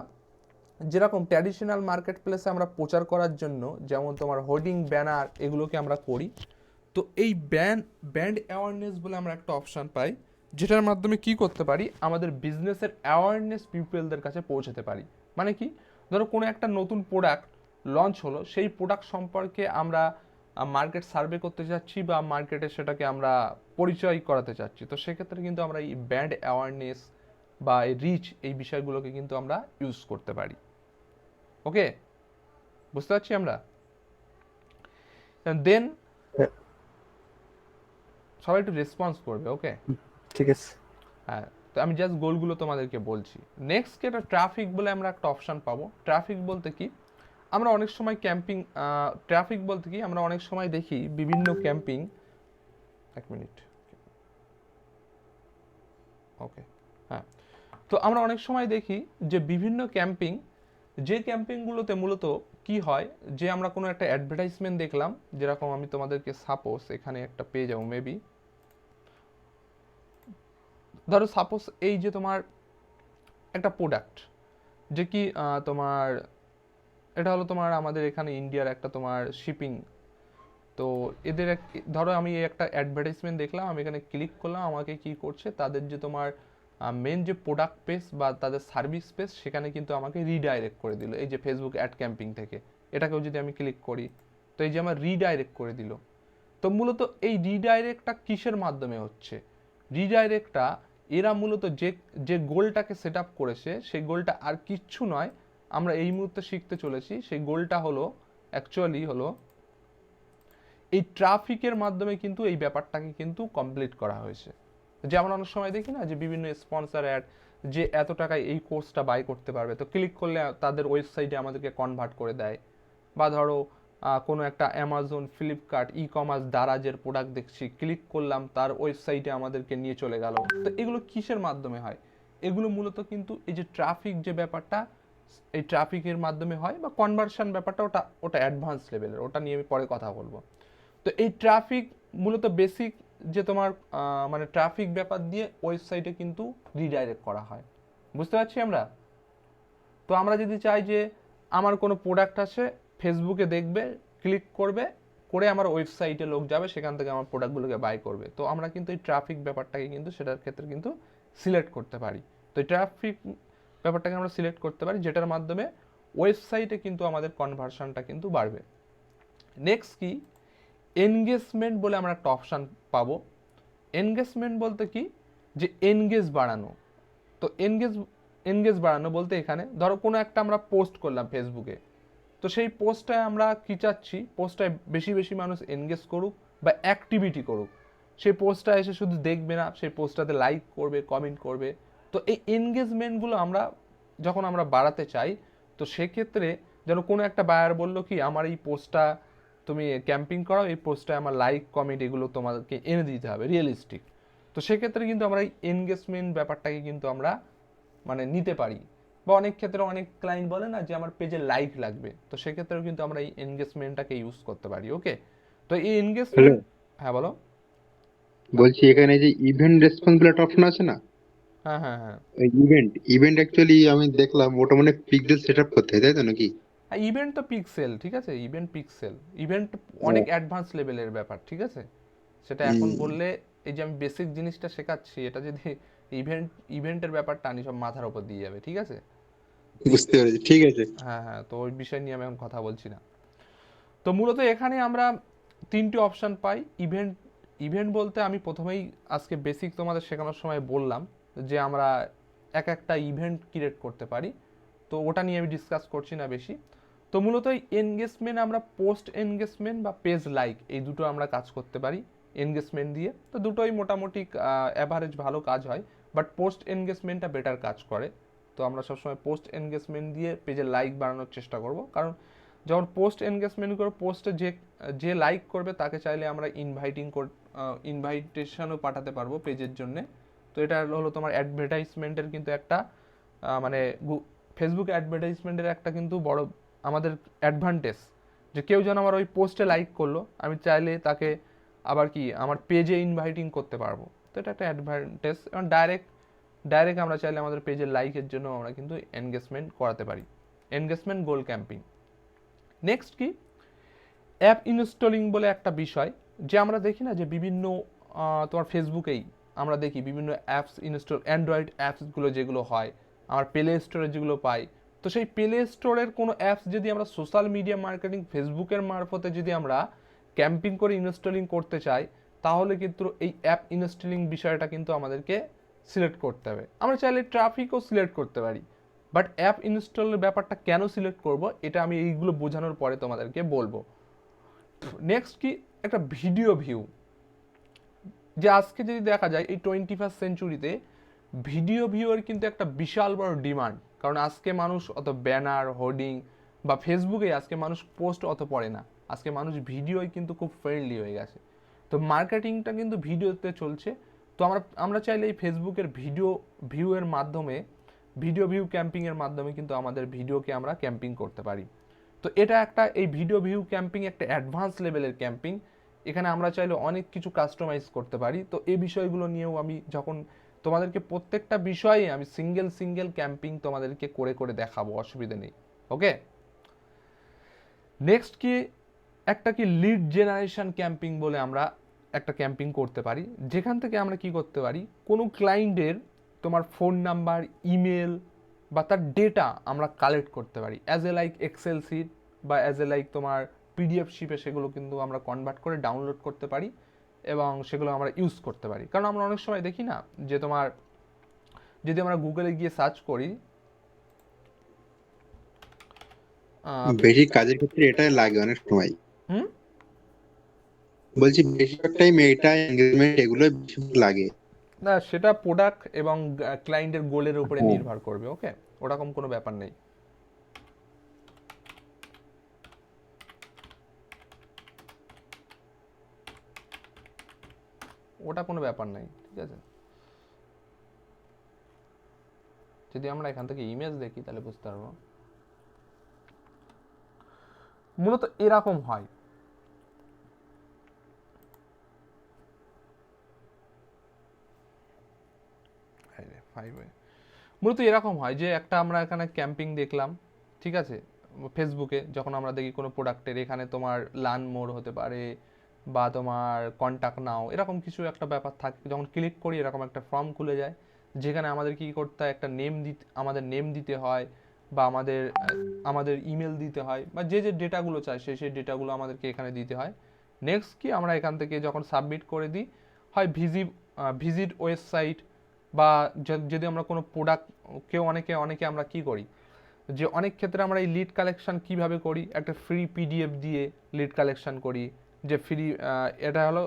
যেরকম ট্র্যাডিশনাল মার্কেট প্লেসে আমরা প্রচার করার জন্য যেমন তোমার হোর্ডিং, ব্যানার এগুলোকে আমরা করি। তো এই ব্র্যান্ড অ্যাওয়ারনেস বলে আমরা একটা অপশান পাই, যেটার মাধ্যমে কি করতে পারি, আমাদের বিজনেসের অ্যাওয়ারনেস পিপলদের কাছে পৌঁছাতে পারি। মানে কি, ধরো কোনো একটা নতুন প্রোডাক্ট লঞ্চ হলো, সেই প্রোডাক্ট সম্পর্কে আমরা মার্কেট সার্ভে করতে চাচ্ছি বা মার্কেটে সেটাকে আমরা পরিচয় করাতে চাচ্ছি, তো সেক্ষেত্রে কিন্তু আমরা এই ব্র্যান্ড অ্যাওয়ারনেস বা এই রিচ এই বিষয়গুলোকে কিন্তু আমরা ইউজ করতে পারি। ওকে, বুঝতে পারছি আমরা। দেন সবাই একটু রেসপন্স করবে। ওকে, ঠিক আছে। হ্যাঁ, তো আমি জাস্ট গোলগুলো তোমাদেরকে বলছি। নেক্সট কি, একটা ট্রাফিক বলে আমরা একটা অপশান পাবো। ট্রাফিক বলতে কি, আমরা অনেক সময় ট্রাফিক বলতে কি, আমরা অনেক সময় দেখি বিভিন্ন ক্যাম্পিং, এক মিনিট, ওকে, হ্যাঁ, তো আমরা অনেক সময় দেখি যে বিভিন্ন যে ক্যাম্পিংগুলোতে মূলত কি হয়, যে আমরা কোনো একটা অ্যাডভার্টাইজমেন্ট দেখলাম, যেরকম আমি তোমাদেরকে সাপোজ এখানে একটা পেয়ে যাবো মেবি, ধরো সাপোজ এই যে তোমার একটা প্রোডাক্ট, যে কি তোমার এটা হলো তোমার আমাদের এখানে ইন্ডিয়ার একটা তোমার শিপিং। তো এদের ধরো আমি একটা অ্যাডভার্টাইজমেন্ট দেখলাম, আমি এখানে ক্লিক করলাম, আমাকে কি করছে, তাদের যে তোমার মেন যে প্রোডাক্ট পেজ বা তাদের সার্ভিস পেজ, সেখানে কিন্তু আমাকে রিডাইরেক্ট করে দিল এই যে ফেসবুক অ্যাড ক্যাম্পিং থেকে। এটাকেও যদি আমি ক্লিক করি, তো এই যে আমার রিডাইরেক্ট করে দিল। তো মূলত এই রিডাইরেক্টটা কিসের মাধ্যমে হচ্ছে, রিডাইরেক্টটা এরা মূলত যে গোলটাকে সেট আপ করেছে, সেই গোলটা আর কিচ্ছু নয়, আমরা এই মুহূর্তে শিখতে চলেছি। সেই গোলটা হলো অ্যাকচুয়ালি হলো এই ট্রাফিকের মাধ্যমে কিন্তু এই ব্যাপারটাকে কিন্তু কমপ্লিট করা হয়েছে। যেমন অনেক সময় দেখি না যে বিভিন্ন স্পন্সর অ্যাড, যে এত টাকায় এই কোর্সটা বাই করতে পারবে, তো ক্লিক করলে তাদের ওয়েবসাইটে আমাদেরকে কনভার্ট করে দেয়। বা ধরো কোনো একটা অ্যামাজন, ফ্লিপকার্ট, ই কমার্স, দারাজের প্রোডাক্ট দেখছি, ক্লিক করলাম, তার ওয়েবসাইটে আমাদেরকে নিয়ে চলে গেল। তো এগুলো কিসের মাধ্যমে হয়, এগুলো মূলত কিন্তু এই যে ট্রাফিক যে ব্যাপারটা, এই ট্রাফিকের মাধ্যমে হয়। বা কনভার্সন ব্যাপারটা ওটা অ্যাডভান্স লেভেলের, ওটা নিয়ে আমি পরে কথা বলবো। তো এই ট্রাফিক মূলত বেসিক যে তোমার মানে ট্রাফিক ব্যাপার দিয়ে ওয়েবসাইটে কিন্তু রিডাইরেক্ট করা হয়, বুঝতে পারছি আমরা। তো আমরা যদি চাই যে আমার কোনো প্রোডাক্ট আছে, ফেসবুকে দেখবে, ক্লিক করবে, করে আমার ওয়েবসাইটে লোক যাবে, সেখান থেকে আমার প্রোডাক্টগুলোকে বাই করবে, তো আমরা কিন্তু এই ট্রাফিক ব্যাপারটাকে কিন্তু সেটার ক্ষেত্রে কিন্তু সিলেক্ট করতে পারি। তো এই ট্রাফিক ব্যাপারটাকে আমরা সিলেক্ট করতে পারি, যেটার মাধ্যমে ওয়েবসাইটে কিন্তু আমাদের কনভার্সনটা কিন্তু বাড়বে। নেক্সট কি, এনগেজমেন্ট বলে আমরা একটা অপশান পাবো। এনগেজমেন্ট বলতে কি, যে এনগেজ বাড়ানো। তো এনগেজ বাড়ানো বলতে এখানে ধরো কোনো একটা আমরা পোস্ট করলাম ফেসবুকে, তো সেই পোস্টটায় আমরা কি চাচ্ছি, পোস্টটায় বেশি বেশি মানুষ এনগেজ করুক বা অ্যাক্টিভিটি করুক। সেই পোস্টটা এসে শুধু দেখবে না, সেই পোস্টটাতে লাইক করবে, কমেন্ট করবে। তো এই এনগেজমেন্টগুলো আমরা যখন আমরা বাড়াতে চাই, তো সেক্ষেত্রে যেন কোনো একটা বায়ার বললো কি আমার এই পোস্টটা তুমি ক্যাম্পিং করো, এই পোস্টটায় আমার লাইক কমেন্ট এগুলো তোমাদেরকে এনে দিতে হবে রিয়েলিস্টিক। তো সেক্ষেত্রে কিন্তু আমরা এই এনগেজমেন্ট ব্যাপারটাকে কিন্তু আমরা মানে নিতে পারি। বা অনেক ক্ষেত্রে অনেক ক্লায়েন্ট বলে না যে আমার পেজে লাইক লাগবে, তো সেক্ষেত্রেও কিন্তু আমরা এই এনগেজমেন্টটাকে ইউজ করতে পারি। ওকে, তো এই হ্যালো, এনগেজমেন্ট, হ্যাঁ বলো। বলছি এখানে যে ইভেন্ট রেসপন্স বলে একটা অপশন আছে না, হ্যাঁ হ্যাঁ হ্যাঁ ইভেন্ট ইভেন্ট অ্যাকচুয়ালি আমি দেখলাম ওটা মানে পিক্সেল সেট আপ করতে হয়, তাই তো নাকি? হ্যাঁ, ইভেন্ট তো পিক্সেল, ঠিক আছে, ইভেন্ট পিক্সেল, ইভেন্ট অনেক ও, অ্যাডভান্স লেভেলের ব্যাপার, ঠিক আছে। সেটা এখন হুম, বললে, এই যে আমি বেসিক জিনিসটা শেখাচ্ছি, এটা যদি ইভেন্টের ব্যাপারটা আনি সব মাথার উপর দিয়ে যাবে, ঠিক আছে। বুঝতে পেরেছি, ঠিক আছে। হ্যাঁ হ্যাঁ, তো ওই বিষয় নিয়ে আমি এখন কথা বলছি না। তো মূলত এখানে আমরা তিনটি অপশান পাই। ইভেন্ট ইভেন্ট বলতে আমি প্রথমেই আজকে বেসিক তোমাদের শেখানোর সময় বললাম যে আমরা এক একটা ইভেন্ট ক্রিয়েট করতে পারি, তো ওটা নিয়ে আমি ডিসকাস করছি না বেশি। তো মূলত এই এনগেজমেন্ট আমরা পোস্ট এনগেজমেন্ট বা পেজ লাইক এই দুটো আমরা কাজ করতে পারি এনগেজমেন্ট দিয়ে। তো দুটোই মোটামুটি অ্যাভারেজ ভালো কাজ হয়, বাট পোস্ট এনগেজমেন্টটা বেটার কাজ করে। তো আমরা সবসময় পোস্ট এনগেজমেন্ট দিয়ে পেজের লাইক বাড়ানোর চেষ্টা করব, কারণ যখন পোস্ট এনগেজমেন্ট করে পোস্টে যে যে লাইক করবে তাকে চাইলে আমরা ইনভাইটেশনও পাঠাতে পারবো পেজের জন্যে। তো এটা হলো তোমার অ্যাডভার্টাইজমেন্টের কিন্তু একটা মানে ফেসবুক অ্যাডভার্টাইজমেন্টের একটা কিন্তু বড় আমাদের অ্যাডভান্টেজ, যে কেউ যেন আমার ওই পোস্টে লাইক করলো, আমি চাইলে তাকে আবার কি আমার পেজে ইনভাইটিং করতে পারবো। তো এটা একটা অ্যাডভান্টেজ। এবং ডাইরেক্ট আমরা চাইলে আমাদের পেজের লাইকের জন্য আমরা কিন্তু এনগেজমেন্ট করাতে পারি, এনগেজমেন্ট গোল ক্যাম্পিং। নেক্সট কি, অ্যাপ ইনস্টলিং বলে একটা বিষয়, যে আমরা দেখি না যে বিভিন্ন তোমার ফেসবুকেই আমরা দেখি বিভিন্ন অ্যাপস ইনস্টল, অ্যান্ড্রয়েড অ্যাপসগুলো যেগুলো হয় আমার প্লে স্টোরে যেগুলো পাই। তো সেই প্লে স্টোরের কোনো অ্যাপস যদি আমরা সোশ্যাল মিডিয়া মার্কেটিং ফেসবুকের মারফতে যদি আমরা ক্যাম্পিং করে ইনস্টলিং করতে চাই, তাহলে কিন্তু এই অ্যাপ ইনস্টলিং বিষয়টা কিন্তু আমাদেরকে সিলেক্ট করতে হবে। আমরা চাইলে ট্রাফিকও সিলেক্ট করতে পারি, বাট অ্যাপ ইনস্টলের ব্যাপারটা কেন সিলেক্ট করব এটা আমি এইগুলো বোঝানোর পরে তোমাদেরকে বলবো। নেক্সট কি, একটা ভিডিও ভিউ, যে আজকে যদি দেখা যায় এই 21st সেঞ্চুরিতে ভিডিও ভিউয়ের কিন্তু একটা বিশাল বড় ডিমান্ড। কারণ আজকে মানুষ অত ব্যানার হোর্ডিং বা ফেসবুকে আজকে মানুষ পোস্ট অত পড়ে না, আজকে মানুষ ভিডিওই কিন্তু খুব ফ্রেন্ডলি হয়ে গেছে। তো মার্কেটিংটা কিন্তু ভিডিওতে চলছে। তো আমরা চাইলে এই ফেসবুকের ভিডিও ভিউয়ের মাধ্যমে, ভিডিও ভিউ ক্যাম্পিংয়ের মাধ্যমে কিন্তু আমাদের ভিডিওকে আমরা ক্যাম্পিং করতে পারি। তো এটা একটা, এই ভিডিও ভিউ ক্যাম্পিং একটা অ্যাডভান্স লেভেলের ক্যাম্পিং। এখানে আমরা চাইলে অনেক কিছু কাস্টমাইজ করতে পারি। তো এই বিষয়গুলো নিয়েও আমি যখন তোমাদেরকে প্রত্যেকটা বিষয়ে আমি সিঙ্গেল ক্যাম্পিং তোমাদেরকে করে করে দেখাবো, অসুবিধা নেই। ওকে, নেক্সট কি, একটা কি লিড জেনারেশন ক্যাম্পিং বলে আমরা একটা ক্যাম্পিং করতে পারি, যেখান থেকে আমরা কি করতে পারি, কোনো ক্লায়েন্টের তোমার ফোন নাম্বার, ইমেল বা তার ডেটা আমরা কালেক্ট করতে পারি as a like excel sheet বা অ্যাজ এ লাইক তোমার পিডিএফ শিপে, সেগুলো কিন্তু আমরা কনভার্ট করে ডাউনলোড করতে পারি এবং সেগুলো আমরা ইউজ করতে পারি। কারণ আমরা অনেক সময় দেখি না যে তোমার যদি আমরা গুগলে গিয়ে সার্চ করি, বেশি কাজের ক্ষেত্রে এটাই লাগে অনেক সময়। হুম, বলছি বেশিরভাগ টাইম এটা এঙ্গেজমেন্ট এগুলো বেশি লাগে। না সেটা প্রোডাক্ট এবং ক্লায়েন্টের গোলের উপরে হ্যাঁ, নির্ভর করবে। ওকে, ওরকম কোনো ব্যাপার নেই। ওটা কোনো ব্যাপার নাই, ঠিক আছে। যদি আমরা এখান থেকে ইমেজ দেখি তাহলে বুঝতে পারবো। মূলত এরকম হয়, 5 মূলত এরকম হয় যে একটা আমরা এখানে ক্যাম্পিং দেখলাম, ঠিক আছে, ফেসবুকে যখন আমরা দেখি কোনো প্রোডাক্টের এখানে তোমার লার্ন মোর হতে পারে বা তোমার কন্ট্যাক্ট নাও, এরকম কিছু একটা ব্যাপার থাকে। যখন ক্লিক করি এরকম একটা ফর্ম খুলে যায় যেখানে আমাদের কি করতে হয়, একটা আমাদের নেম দিতে হয় বা আমাদের ইমেল দিতে হয় বা যে ডেটাগুলো চাই সেই ডেটাগুলো আমাদেরকে এখানে দিতে হয়। নেক্সট কি আমরা এখান থেকে যখন সাবমিট করে দিই, হয় ভিজিট ওয়েবসাইট বা যদি আমরা কোনো প্রোডাক্ট অনেকে আমরা কি করি যে অনেক ক্ষেত্রে আমরা এই লিড কালেকশন কিভাবে করি, একটা ফ্রি পিডিএফ দিয়ে লিড কালেকশন করি, যে ফ্রি এটা হলো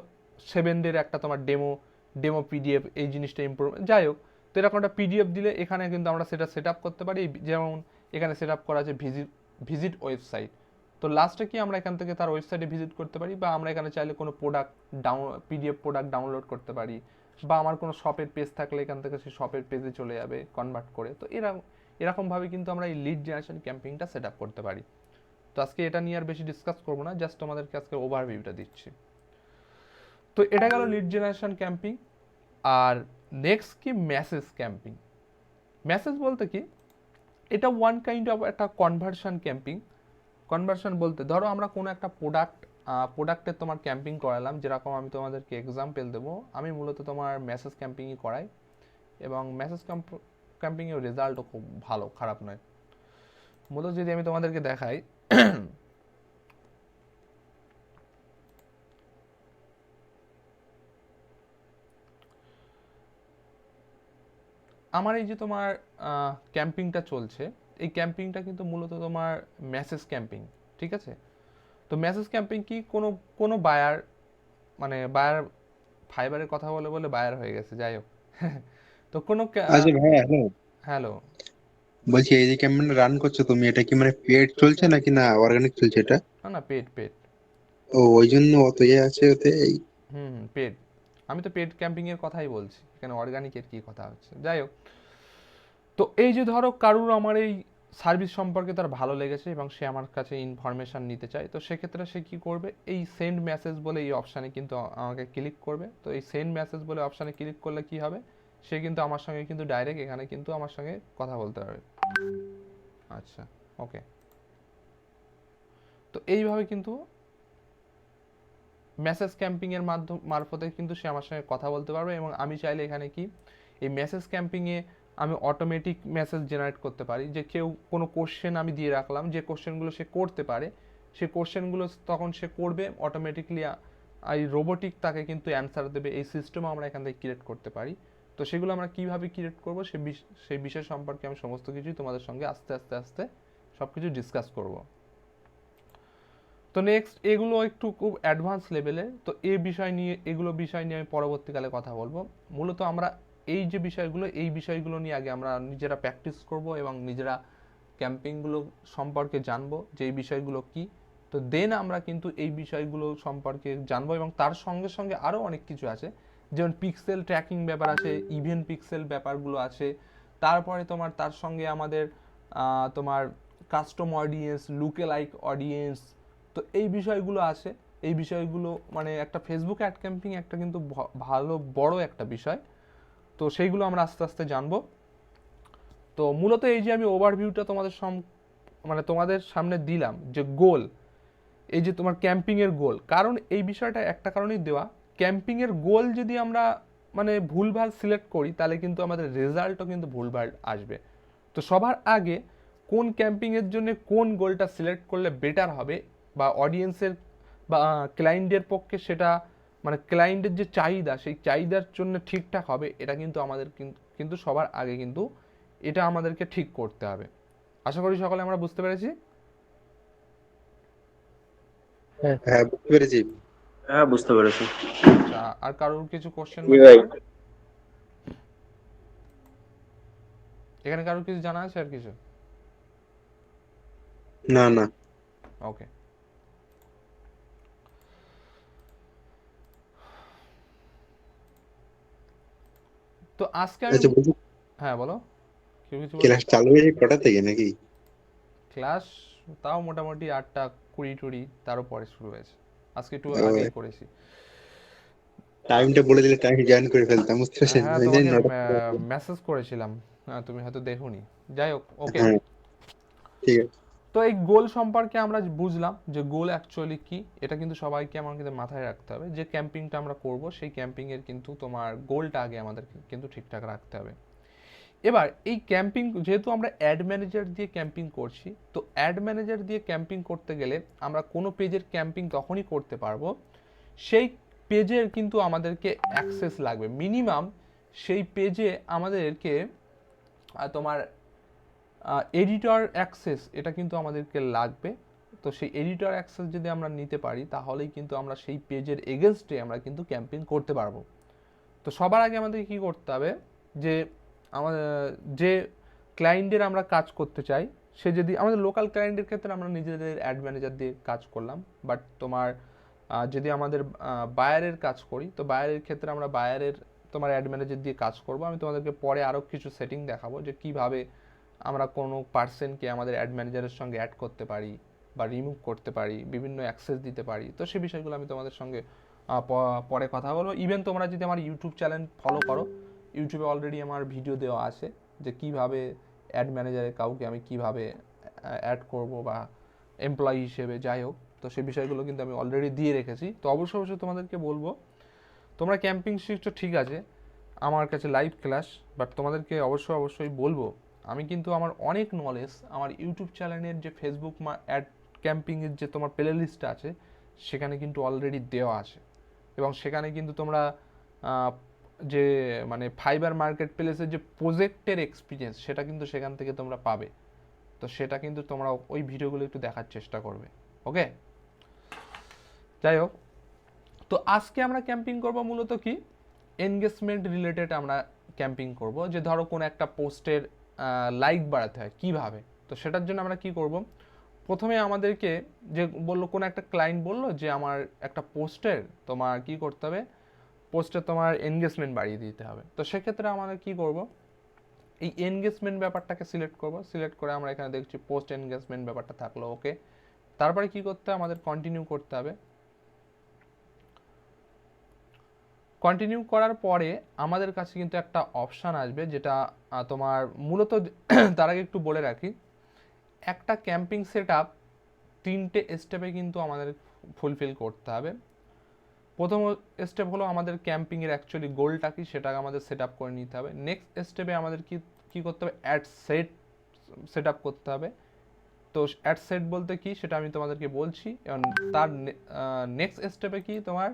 7 ডের একটা তোমার ডেমো পিডিএফ, এই জিনিসটা ইমপ্রুভ, যাই হোক। তো এরকম একটা পিডিএফ দিলে এখানে কিন্তু আমরা সেটা সেট আপ করতে পারি, যেমন এখানে সেট আপ করা আছে ভিজিট ওয়েবসাইট। তো লাস্টে কি আমরা এখান থেকে তার ওয়েবসাইটে ভিজিট করতে পারি বা আমরা এখানে চাইলে কোনো পিডিএফ প্রোডাক্ট ডাউনলোড করতে পারি বা আমার কোনো শপের পেজ থাকলে এখান থেকে সেই শপের পেজে চলে যাবে কনভার্ট করে। তো এরকমভাবে কিন্তু আমরা এই লিড জেনারেশন ক্যাম্পিংটা সেট আপ করতে পারি। তো আজকে এটা নিয়ে আর বেশি ডিসকাস করবো না, জাস্ট তোমাদেরকে আজকে ওভারভিউটা দিচ্ছি। তো এটা গেল লিড জেনারেশন ক্যাম্পিং। আর নেক্সট কি মেসেজ ক্যাম্পিং। মেসেজ বলতে কি, এটা ওয়ান কাইন্ড অফ একটা কনভার্সন ক্যাম্পিং। কনভার্সন বলতে ধরো আমরা কোনো একটা প্রোডাক্টের তোমার ক্যাম্পিং করালাম, যেরকম আমি তোমাদেরকে এক্সাম্পল দেবো, আমি মূলত তোমার মেসেজ ক্যাম্পিংই করাই এবং মেসেজ ক্যাম্পিংয়ের রেজাল্টও খুব ভালো, খারাপ নয়। মূলত যদি আমি তোমাদেরকে দেখাই, আমার এই যে তোমার ক্যাম্পিংটা চলছে, এই ক্যাম্পিংটা কিন্তু মূলত তোমার মেসেজ ক্যাম্পিং, ঠিক আছে। তো মেসেজ ক্যাম্পিং কি, কোনো বায়ার ফাইবারের কথা বলে বলে বায়ার হয়ে গেছে, যাই হোক। তো কোনো আচ্ছা ভাই, হ্যালো, হ্যালো, বলছি এই যে ক্যাম্পেইনটা রান করছো তুমি, এটা কি মানে পেড চলছে নাকি না অর্গানিক চলছে এটা? না পেড। ও, ওই জন্য অত আছে ওতে পেড। আমি তো পেড ক্যাম্পিং এর কথাই বলছি, এখানে অর্গানিকের কি কথা হচ্ছে, যাই হোক। তো এই যে ধরো কারুর আমার এই সার্ভিস সম্পর্কে তার ভালো লেগেছে এবং সে আমার কাছে ইনফরমেশন নিতে চায়, তো সেক্ষেত্রে সে কি করবে, এই সেন্ড মেসেজ বলে এই অপশানে কিন্তু আমাকে ক্লিক করবে। তো এই সেন্ড মেসেজ বলে অপশানে ক্লিক করলে কি হবে, সে কিন্তু আমার সঙ্গে কিন্তু ডাইরেক্ট এখানে কিন্তু আমার সঙ্গে কথা বলতে পারবে। আচ্ছা, ওকে। তো এইভাবে কিন্তু মেসেজ ক্যাম্পিং এর মারফতে কিন্তু সে আমার সঙ্গে কথা বলতে পারবে এবং আমি চাইলে এখানে কি এই মেসেজ ক্যাম্পিংয়ে আমি অটোমেটিক মেসেজ জেনারেট করতে পারি, যে কেউ কোনো কোশ্চেন আমি দিয়ে রাখলাম, যে কোশ্চেনগুলো সে করতে পারে সেই কোশ্চেনগুলো তখন সে করবে অটোমেটিকলি, এই রোবোটিক তাকে কিন্তু অ্যান্সার দেবে। এই সিস্টেমও আমরা এখান থেকে ক্রিয়েট করতে পারি। তো সেগুলো আমরা কীভাবে ক্রিয়েট করবো সেই বিষয় সম্পর্কে আমি সমস্ত কিছুই তোমাদের সঙ্গে আস্তে আস্তে সব কিছু ডিসকাস করবো। তো নেক্সট এগুলো একটু খুব অ্যাডভান্স লেভেলের, তো এগুলো বিষয় নিয়ে আমি পরবর্তীকালে কথা বলবো। মূলত আমরা এই বিষয়গুলো নিয়ে আগে আমরা নিজেরা প্র্যাকটিস করব এবং নিজেরা ক্যাম্পিংগুলো সম্পর্কে জানবো যে এই বিষয়গুলো কি। তো দেন আমরা কিন্তু এই বিষয়গুলো সম্পর্কে জানবো এবং তার সঙ্গে সঙ্গে আরও অনেক কিছু আছে, যেমন পিক্সেল ট্র্যাকিং ব্যাপার আছে, ইভেন্ট পিক্সেল ব্যাপারগুলো আছে, তারপরে তার সঙ্গে আমাদের তোমার কাস্টম অডিয়েন্স, লুকে লাইক অডিয়েন্স, তো এই বিষয়গুলো আছে। এই বিষয়গুলো মানে একটা ফেসবুক অ্যাড ক্যাম্পিং একটা কিন্তু ভালো বড় একটা বিষয়। তো সেইগুলো আমরা আস্তে আস্তে জানবো। তো মূলত এই যে আমি ওভারভিউটা তোমাদের সামনে দিলাম, যে গোল, এই যে তোমার ক্যাম্পিংয়ের গোল, কারণ এই বিষয়টা একটা কারণেই দেওয়া, ক্যাম্পিংয়ের গোল যদি আমরা ভুলভাল সিলেক্ট করি তাহলে কিন্তু আমাদের রেজাল্টও কিন্তু ভুলভাল আসবে। তো সবার আগে কোন ক্যাম্পিংয়ের জন্য কোন গোলটা সিলেক্ট করলে বেটার হবে বা অডিয়েন্সের বা ক্লায়েন্টের পক্ষে সেটা ক্লায়েন্টের যে চাহিদা সেই চাহিদার জন্য ঠিকঠাক হবে, এটা কিন্তু আমাদের কিন্তু সবার আগে কিন্তু এটা আমাদেরকে ঠিক করতে হবে। আশা করি সকলে আমরা বুঝতে পেরেছি। হ্যাঁ, বুঝতে পেরেছি। হ্যাঁ, বুঝতে পেরেছি। আচ্ছা, আর কারোর কিছু কোশ্চেন এখানে কারোর কিছু জানা আছে আর কিছু? না না, ওকে। তো আজকে আমি আচ্ছা বলছি, হ্যাঁ বলো, কেউ কিছু বলো। ক্লাস চালু হয়েছে কটা থেকে নাকি? ক্লাস তাও মোটামুটি 8টা 20 টুড়ি তারও পরে শুরু হয়েছে, আজকে একটু ও, আগেই করেছি। টাইমটা বলে দিলে টাইম জয়েন করে ফেলতাম, বুঝতে পারছেন? হ্যাঁ, ওই জন্য তোমাকে 9টা থেকে আসলাম। মেসেজ করেছিলাম, তুমি হয়তো দেখোনি। যাই হোক, ওকে। হ্যাঁ, ঠিক আছে। তো এই গোল সম্পর্কে আমরা বুঝলাম যে গোল অ্যাকচুয়ালি কি। এটা কিন্তু সবাইকে আমার কিন্তু মাথায় রাখতে হবে যে ক্যাম্পিংটা আমরা করব, সেই ক্যাম্পিংয়ের কিন্তু তোমার গোলটা আগে আমাদের কিন্তু ঠিকঠাক রাখতে হবে। এবার এই ক্যাম্পিং, যেহেতু আমরা অ্যাড ম্যানেজার দিয়ে ক্যাম্পিং করছি, তো অ্যাড ম্যানেজার দিয়ে ক্যাম্পিং করতে গেলে আমরা কোনো পেজের ক্যাম্পিং তখনই করতে পারবো সেই পেজের কিন্তু আমাদেরকে অ্যাক্সেস লাগবে মিনিমাম। সেই পেজে আমাদেরকে তোমার এডিটর অ্যাক্সেস এটা কিন্তু আমাদেরকে লাগবে। তো সেই এডিটর অ্যাক্সেস যদি আমরা নিতে পারি তাহলেই কিন্তু আমরা সেই পেজের এগেনস্টে আমরা কিন্তু ক্যাম্পিং করতে পারবো। তো সবার আগে আমাদের কি করতে হবে যে আমাদের যে ক্লায়েন্টের আমরা কাজ করতে চাই, সে যদি আমাদের লোকাল ক্লায়েন্টের ক্ষেত্রে আমরা নিজেদের অ্যাড ম্যানেজার দিয়ে কাজ করলাম, বাট তোমার যদি আমাদের বায়ারের কাজ করি, তো বায়ারের ক্ষেত্রে আমরা বায়ারের তোমার অ্যাড ম্যানেজার দিয়ে কাজ করব। আমি তোমাদেরকে পরে আরও কিছু সেটিং দেখাবো যে কিভাবে আমরা কোনো পার্সনকে আমাদের অ্যাড ম্যানেজারের সঙ্গে অ্যাড করতে পারি বা রিমুভ করতে পারি, বিভিন্ন অ্যাক্সেস দিতে পারি। তো সেই বিষয়গুলো আমি তোমাদের সঙ্গে পরে কথা বলবো। ইভেন তোমরা যদি আমার ইউটিউব চ্যানেল ফলো করো, ইউটিউবে অলরেডি আমার ভিডিও দেওয়া আছে যে কিভাবে অ্যাড ম্যানেজারে কাউকে আমি কিভাবে অ্যাড করব বা এমপ্লয়ি হিসেবে, যাই হোক। তো সেই বিষয়গুলো কিন্তু আমি অলরেডি দিয়ে রেখেছি। তো অবশ্যই তোমাদেরকে বলবো, তোমরা ক্যাম্পিং শিখছো ঠিক আছে, আমার কাছে লাইভ ক্লাস, বাট তোমাদেরকে অবশ্যই বলবো আমি কিন্তু আমার অনেক নলেজ আমার ইউটিউব চ্যানেলের যে ফেসবুক অ্যাড ক্যাম্পিংয়ের যে তোমার প্লে লিস্ট আছে সেখানে কিন্তু অলরেডি দেওয়া আছে। এবং সেখানে কিন্তু তোমরা যে মানে ফাইবার মার্কেট প্লেসের যে প্রজেক্টের এক্সপিরিয়েন্স সেটা কিন্তু সেখান থেকে তোমরা পাবে। তো সেটা কিন্তু তোমরা ওই ভিডিওগুলো একটু দেখার চেষ্টা করবে, ওকে। যাই হোক, তো আজকে আমরা ক্যাম্পিং করব মূলত কি এনগেজমেন্ট রিলেটেড আমরা ক্যাম্পিং করব। যে ধরো কোনো একটা পোস্টের লাইক বাড়াতে হয় কিভাবে, তো সেটার জন্য আমরা কি করব, প্রথমে আমাদেরকে যে বললো কোনো একটা ক্লায়েন্ট বললো যে আমার একটা পোস্টের তোমার কি করতে হবে, পোস্টে তোমার এনগেজমেন্ট বাড়িয়ে দিতে হবে। তো সেক্ষেত্রে আমাদের কি করব, এই এনগেজমেন্ট ব্যাপারটাকে সিলেক্ট করব। সিলেক্ট করে আমরা এখানে দেখছি পোস্ট এনগেজমেন্ট ব্যাপারটা থাকলো, ওকে। তারপরে কি করতে হবে, আমাদের কন্টিনিউ করতে হবে। কন্টিনিউ করার পরে আমাদের কাছে কিন্তু একটা অপশান আসবে যেটা তোমার মূলত তার আগে একটু বলে রাখি, একটা ক্যাম্পিং সেট আপ 3টে স্টেপে কিন্তু আমাদের ফুলফিল করতে হবে। প্রথম স্টেপ হলো আমাদের ক্যাম্পিংয়ের অ্যাকচুয়ালি গোলটা কি সেটা আমাদের সেট আপ করে নিতে হবে। নেক্সট স্টেপে আমাদের কি করতে হবে, অ্যাড সেট আপ করতে হবে। তো অ্যাড সেট বলতে কি সেটা আমি তোমাদেরকে বলছি। এবং তার নেক্সট স্টেপে কি তোমার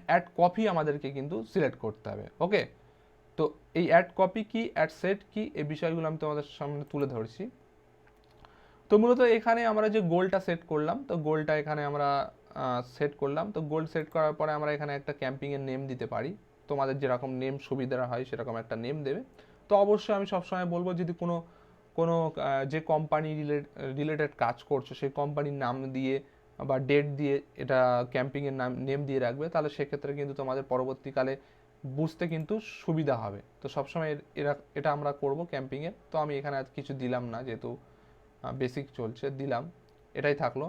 অ্যাড কপি আমাদেরকে কিন্তু সিলেক্ট করতে হবে, ওকে। তো এই অ্যাড কপি কি, অ্যাড সেট কি, এই বিষয়গুলো আমি তোমাদের সামনে তুলে ধরছি। তো মূলত এখানে আমরা যে গোলটা সেট করলাম, তো গোলটা এখানে আমরা সেট করলাম। তো গোল সেট করার পরে আমরা এখানে একটা ক্যাম্পিংয়ের নেম দিতে পারি, তোমাদের যেরকম নেম সুবিধা হয় সেরকম একটা নেম দেবে। তো অবশ্যই আমি সবসময় বলবো যদি কোনো কোনো যে কোম্পানি রিলেটেড কাজ করছো সেই কোম্পানির নাম দিয়ে বা ডেট দিয়ে এটা ক্যাম্পিংয়ের নেম দিয়ে রাখবে, তাহলে সেক্ষেত্রে কিন্তু তোমাদের পরবর্তীকালে বুঝতে কিন্তু সুবিধা হবে। তো সবসময় এটা আমরা করব ক্যাম্পিংয়ের। তো আমি এখানে আর কিছু দিলাম না, যেহেতু বেসিক চলছে, দিলাম, এটাই থাকলো।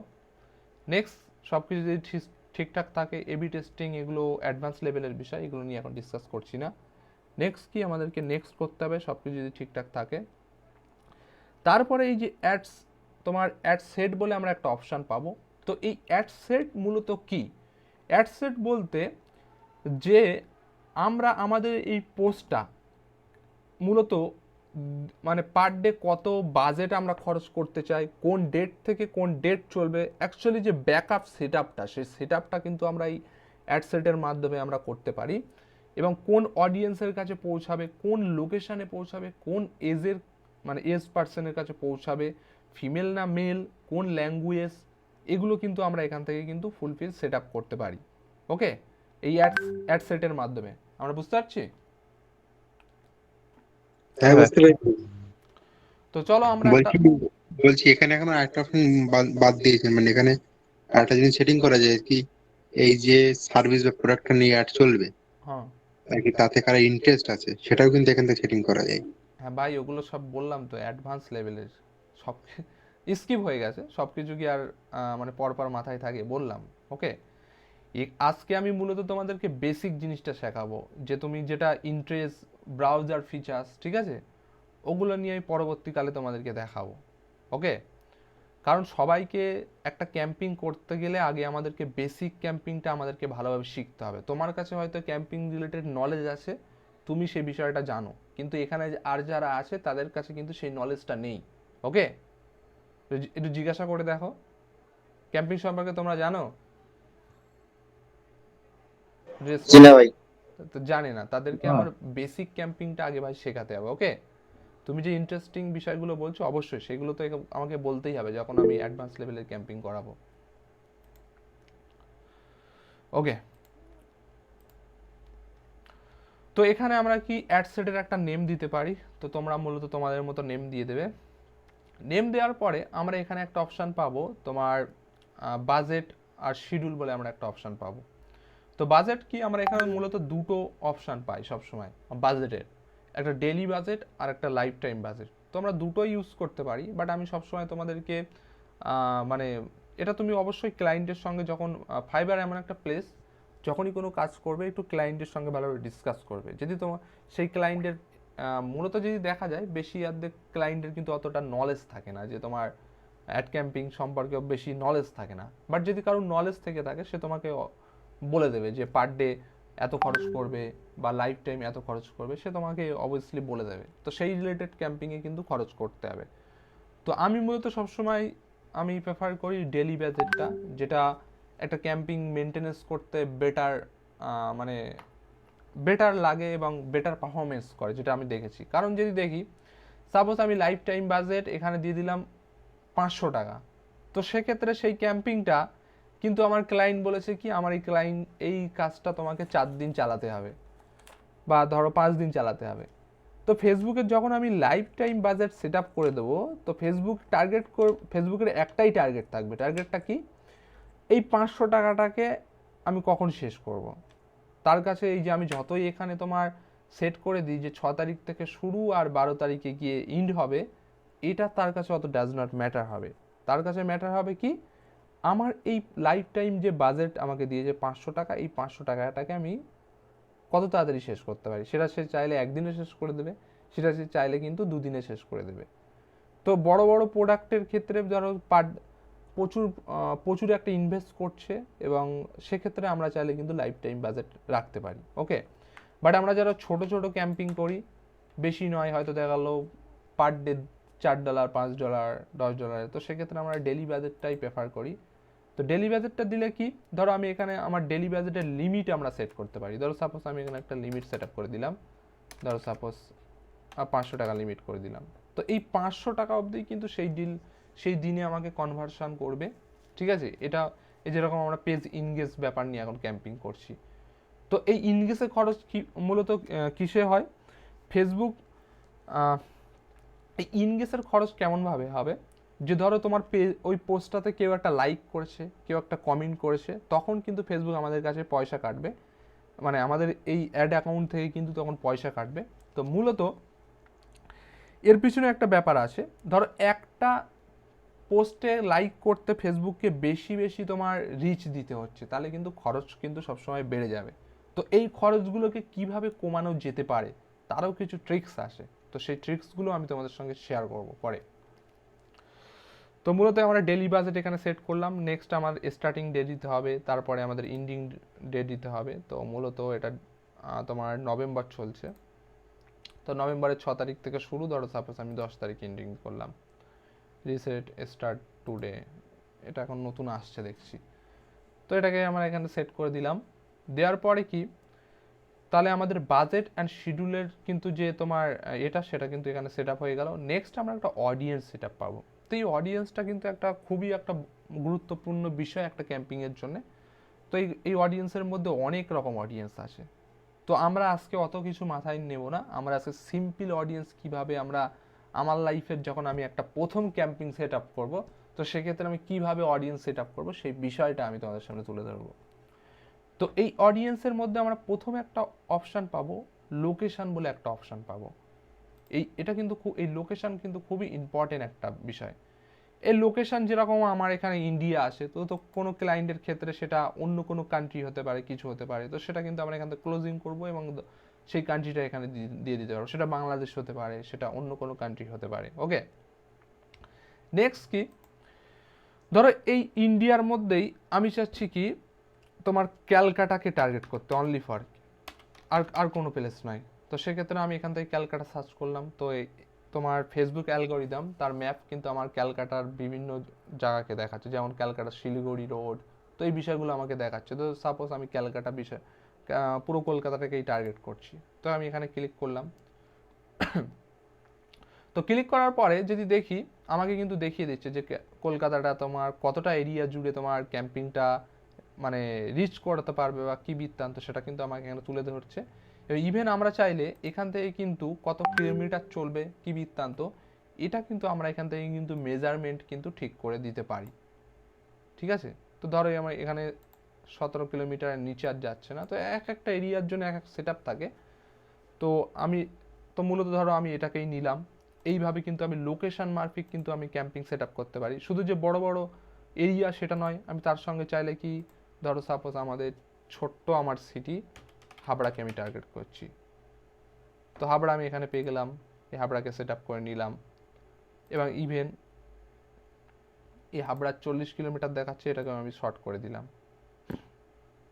নেক্সট সব কিছু যদি ঠিকঠাক থাকে, এবি টেস্টিং এগুলো অ্যাডভান্স লেভেলের বিষয়, এগুলো নিয়ে এখন ডিসকাস করছি না। নেক্সট কি আমাদেরকে নেক্সট করতে হবে সব কিছু যদি ঠিকঠাক থাকে। তারপরে এই যে অ্যাডস, তোমার অ্যাড সেট বলে আমরা একটা অপশান পাবো। তো এই অ্যাড সেট মূলত কি, অ্যাড সেট বলতে যে আমরা আমাদের এই পোস্টটা মূলত মানে পার ডে কত বাজেট আমরা খরচ করতে চাই, কোন ডেট থেকে কোন ডেট চলবে, অ্যাকচুয়ালি যে ব্যাকআপ সেট আপটা, সেই সেট আপটা কিন্তু আমরা এই অ্যাড সেটের মাধ্যমে আমরা করতে পারি। এবং কোন অডিয়েন্সের কাছে পৌঁছাবে, কোন লোকেশানে পৌঁছাবে, কোন এজের মানে এজ পার্সনের কাছে পৌঁছাবে, ফিমেল না মেল, কোন ল্যাঙ্গুয়েজ, এগুলো কিন্তু আমরা এখান থেকে কিন্তু ফুলফিল সেট আপ করতে পারি, ওকে। এই অ্যাড সেটের মাধ্যমে আমরা বুঝতে পারছি। হ্যাঁ, বুঝতে পেরেছি। তো চলো আমরা বলছি এখানে এখন আরেকটা অপশন বাদ দিয়েছেন, মানে এখানে আরেকটা জিনিস সেটিং করা যায় কি, এই যে সার্ভিস বা প্রোডাক্টটা নিয়ে অ্যাড চলবে হ্যাঁ আর কি, তাতে কারা ইন্টারেস্ট আছে সেটাও কিন্তু এখান থেকে সেটিং করা যায়। হ্যাঁ ভাই, ওগুলো সব বললাম তো অ্যাডভান্স লেভেলের, সব স্কিপ হয়ে গেছে, সব কিছু কি আর মানে পরপর মাথায় থাকে বললাম, ওকে। আজকে আমি মূলত তোমাদেরকে বেসিক জিনিসটা শেখাবো, যে তুমি যেটা ইন্টারেস্ট, ব্রাউজার ফিচার্স, ঠিক আছে, ওগুলো নিয়ে আমি পরবর্তীকালে তোমাদেরকে দেখাবো। ওকে, কারণ সবাইকে একটা ক্যাম্পিং করতে গেলে আগে আমাদেরকে বেসিক ক্যাম্পিংটা আমাদেরকে ভালোভাবে শিখতে হবে। তোমার কাছে হয়তো ক্যাম্পিং রিলেটেড নলেজ আছে, তুমি সেই বিষয়টা জানো, কিন্তু এখানে আর যারা আছে তাদের কাছে কিন্তু সেই নলেজটা নেই। ওকে, একটু জিজ্ঞাসা করে দেখো, ক্যাম্পিং সম্পর্কে তোমরা জানো? জি না ভাই। তো জানে না, তাদেরকে আমার বেসিক ক্যাম্পিংটা আগে ভাই শেখাতে হবে। ওকে, তুমি যে ইন্টারেস্টিং বিষয়গুলো বলছো অবশ্যই সেগুলো তো আমাকে বলতেই হবে যখন আমি অ্যাডভান্স লেভেলের ক্যাম্পিং করাবো। ওকে, তো এখানে আমরা কি অ্যাড সেটের একটা নেম দিতে পারি, তো তোমরা মূলত তোমাদের মতো নেম দিয়ে দেবে। নেম দেওয়ার পরে আমরা এখানে একটা অপশান পাবো, তোমার বাজেট আর শিডিউল বলে আমরা একটা অপশান পাবো। তো বাজেট কি, আমরা এখানে মূলত দুটো অপশান পাই সবসময় বাজেটের, একটা ডেইলি বাজেট আর একটা লাইফ টাইম বাজেট। তো আমরা দুটোই ইউজ করতে পারি, বাট আমি সবসময় তোমাদেরকে মানে এটা তুমি অবশ্যই ক্লায়েন্টের সঙ্গে যখন ফাইবার এমন একটা প্লেস, যখনই কোনো কাজ করবে একটু ক্লায়েন্টের সঙ্গে ভালোভাবে ডিসকাস করবে। যদি তোমার সেই ক্লায়েন্টের মূলত যদি দেখা যায় বেশি অর্ধেক ক্লায়েন্টের কিন্তু অতটা নলেজ থাকে না, যে তোমার অ্যাড ক্যাম্পিং সম্পর্কে বেশি নলেজ থাকে না। বাট যদি কারোর নলেজ থেকে থাকে সে তোমাকে বলে দেবে যে পার ডে এত খরচ করবে বা লাইফ টাইম এত খরচ করবে, সে তোমাকে অবভিয়াসলি বলে দেবে। তো সেই রিলেটেড ক্যাম্পিংয়ে কিন্তু খরচ করতে হবে। তো আমি মূলত সবসময় আমি প্রেফার করি ডেলি বাজেটটা, যেটা একটা ক্যাম্পিং মেনটেনেন্স করতে বেটার, মানে বেটার লাগে এবং বেটার পারফরমেন্স করে, যেটা আমি দেখেছি। কারণ যদি দেখি সাপোজ আমি লাইফ টাইম বাজেট এখানে দিয়ে দিলাম 500 টাকা, তো সেক্ষেত্রে সেই ক্যাম্পিংটা কিন্তু আমার ক্লায়েন্ট বলেছে কি আমার এই কাজটা তোমাকে 4 দিন চালাতে হবে বা ধরো 5 দিন চালাতে হবে। তো ফেসবুকের যখন আমি life time budget set up করে দেবো, তো ফেসবুকের একটাই টার্গেট থাকবে। টার্গেটটা কি, এই 500 টাকাটাকে আমি কখন শেষ করব। তার কাছে এই যে আমি যতই এখানে তোমার সেট করে দিই যে 6 তারিখ থেকে শুরু আর 12 তারিখে গিয়ে ইন্ড হবে, এটা তার কাছে অত ডাজ নট ম্যাটার হবে। তার কাছে ম্যাটার হবে কি, আমার এই লাইফ টাইম যে বাজেট আমাকে দিয়েছে 500 টাকা, এই 500 টাকাটাকে আমি কত তাড়াতাড়ি শেষ করতে পারি। সেটা সে চাইলে একদিনে শেষ করে দেবে, সেটা সে চাইলে কিন্তু 2 দিনে শেষ করে দেবে। তো বড় বড় প্রোডাক্টের ক্ষেত্রে ধরো প্রচুর একটা ইনভেস্ট করছে, এবং সেক্ষেত্রে আমরা চাইলে কিন্তু লাইফ টাইম বাজেট রাখতে পারি। ওকে, বাট আমরা যারা ছোট ছোট ক্যাম্পিং করি, বেশি নয়, হয়তো দেখা গেলো পার ডে $4, $5, $10, তো সেক্ষেত্রে আমরা ডেলি বাজেটটাই প্রেফার করি। তো ডেলি বাজেটটা দিলে কি, ধরো আমি এখানে আমার ডেলি বাজেটের লিমিট আমরা সেট করতে পারি। ধরো সাপোজ আমি এখানে একটা লিমিট সেট আপ করে দিলাম, ধরো সাপোজ 500 টাকা লিমিট করে দিলাম। তো এই 500 টাকা অবধি কিন্তু সেই দিনে আমাকে কনভার্সন করবে, ঠিক আছে। এটা এই যেরকম আমরা পেজ ইনগেজ ব্যাপার নিয়ে এখন ক্যাম্পিং করছি, তো এই ইনগেজের খরচ কি মূলত কিসে হয়, ফেসবুক এই ইনগেজের খরচ কেমনভাবে হবে, যে ধরো তোমার ওই পোস্টটাতে কেউ একটা লাইক করেছে, কেউ একটা কমেন্ট করেছে, তখন কিন্তু ফেসবুক আমাদের কাছে পয়সা কাটবে, মানে আমাদের এই অ্যাড অ্যাকাউন্ট থেকে কিন্তু তখন পয়সা কাটবে। তো মূলত এর পিছনে একটা ব্যাপার আছে, ধরো একটা পোস্টে লাইক করতে ফেসবুককে বেশি বেশি তোমার রিচ দিতে হচ্ছে, তাহলে কিন্তু খরচ কিন্তু সবসময় বেড়ে যাবে। তো এই খরচগুলোকে কিভাবে কমানো যেতে পারে তারও কিছু ট্রিক্স আসে, তো সেই ট্রিক্সগুলো আমি তোমাদের সঙ্গে শেয়ার করব পরে। তো মূলত আমরা ডেলি বাজেট এখানে সেট করলাম, নেক্সট আমার স্টার্টিং ডে দিতে হবে, তারপরে আমাদের এন্ডিং ডে দিতে হবে। তো মূলত এটা তোমার নভেম্বর চলছে, তো নভেম্বরের 6 তারিখ থেকে শুরু, ধরো সাপোজ আমি 10 তারিখ এন্ডিং করলাম, রিসেট স্টার্ট টুডে, এটা এখন নতুন আসছে দেখছি। তো এটাকে আমরা এখানে সেট করে দিলাম। দেওয়ার পরে কি, তাহলে আমাদের বাজেট অ্যান্ড শিডিউলের কিন্তু যে তোমার সেটা কিন্তু এখানে সেট আপ হয়ে গেল। নেক্সট আমরা একটা অডিয়েন্স সেট আপ পাবো। তো এই অডিয়েন্সটা কিন্তু খুবই একটা গুরুত্বপূর্ণ বিষয় একটা ক্যাম্পিংয়ের জন্য। তো এই অডিয়েন্সের মধ্যে অনেক রকম অডিয়েন্স আছে। তো আমরা আজকে অত কিছু মাথায় নেব না, আমরা আজকে সিম্পল অডিয়েন্স কিভাবে আমরা আমার লাইফের যখন আমি একটা প্রথম ক্যাম্পিং সেট আপ করবো, তো সেক্ষেত্রে আমি কিভাবে অডিয়েন্স সেট আপ করবো সেই বিষয়টা আমি তোমাদের সামনে তুলে ধরবো। তো এই অডিয়েন্সের মধ্যে আমরা প্রথমে একটা অপশান পাবো, লোকেশান বলে একটা অপশান পাবো। এটা কিন্তু এই লোকেশান কিন্তু খুবই ইম্পর্টেন্ট একটা বিষয়। এই লোকেশন যেরকম আমার এখানে ইন্ডিয়া আসে, তো তো কোনো ক্লায়েন্টের ক্ষেত্রে সেটা অন্য কোনো কান্ট্রি হতে পারে, কিছু হতে পারে, তো সেটা কিন্তু আমরা এখান থেকে ক্লোজিং করবো এবং সেই কান্ট্রিটা এখানে দিয়ে দিতে পারবো। সেটা বাংলাদেশ হতে পারে, সেটা অন্য কোনো কান্ট্রি হতে পারে। ওকে, নেক্সট কি, ধরো এই ইন্ডিয়ার মধ্যেই আমি চাচ্ছি কি তোমার ক্যালকাটাকে টার্গেট করতে, অনলি ফর, আর কোনো প্লেস নয়। তো সেক্ষেত্রে আমি এখান থেকে ক্যালকাটা সার্চ করলাম, তো তোমার ফেসবুক অ্যালগোরিদম তার ম্যাপ কিন্তু আমার ক্যালকাটার বিভিন্ন জায়গাকে দেখাচ্ছে, যেমন ক্যালকাটা শিলিগুড়ি রোড, তো এই বিষয়গুলো আমাকে দেখাচ্ছে। তো সাপোজ আমি ক্যালকাটা বিষয় পুরো কলকাতাটাকেই টার্গেট করছি, তো আমি এখানে ক্লিক করলাম। তো ক্লিক করার পরে যদি দেখি, আমাকে কিন্তু দেখিয়ে দিচ্ছে যে কলকাতাটা তোমার কতটা এরিয়া জুড়ে তোমার ক্যাম্পিংটা মানে রিচ করতে পারবে বা কী বৃত্তান্ত, সেটা কিন্তু আমাকে এখানে তুলে ধরছে। ইভেন আমরা চাইলে এখান থেকে কিন্তু কত কিলোমিটার চলবে কী বৃত্তান্ত, এটা কিন্তু আমরা এখান থেকে কিন্তু মেজারমেন্ট কিন্তু ঠিক করে দিতে পারি। ঠিক আছে, তো ধরো আমার এখানে 17 কিলোমিটারের নিচে আর যাচ্ছে না, তো এক একটা এরিয়ার জন্য এক এক সেট আপ থাকে। তো আমি তো মূলত ধরো আমি এটাকেই নিলাম, এইভাবে কিন্তু আমি লোকেশন মারফিক কিন্তু আমি ক্যাম্পিং সেট আপ করতে পারি। শুধু যে বড় বড় এরিয়া সেটা নয়, আমি তার সঙ্গে চাইলে কি, ধরো সাপোজ আমাদের ছোট্ট আমার সিটি হাবড়াকে আমি টার্গেট করছি, তো হাবড়া আমি এখানে পেয়ে গেলাম, এই হাবড়াকে সেট আপ করে নিলাম। এবং ইভেন এই হাবড়ার 40 কিলোমিটার দেখাচ্ছে, এটাকে আমি শর্ট করে দিলাম।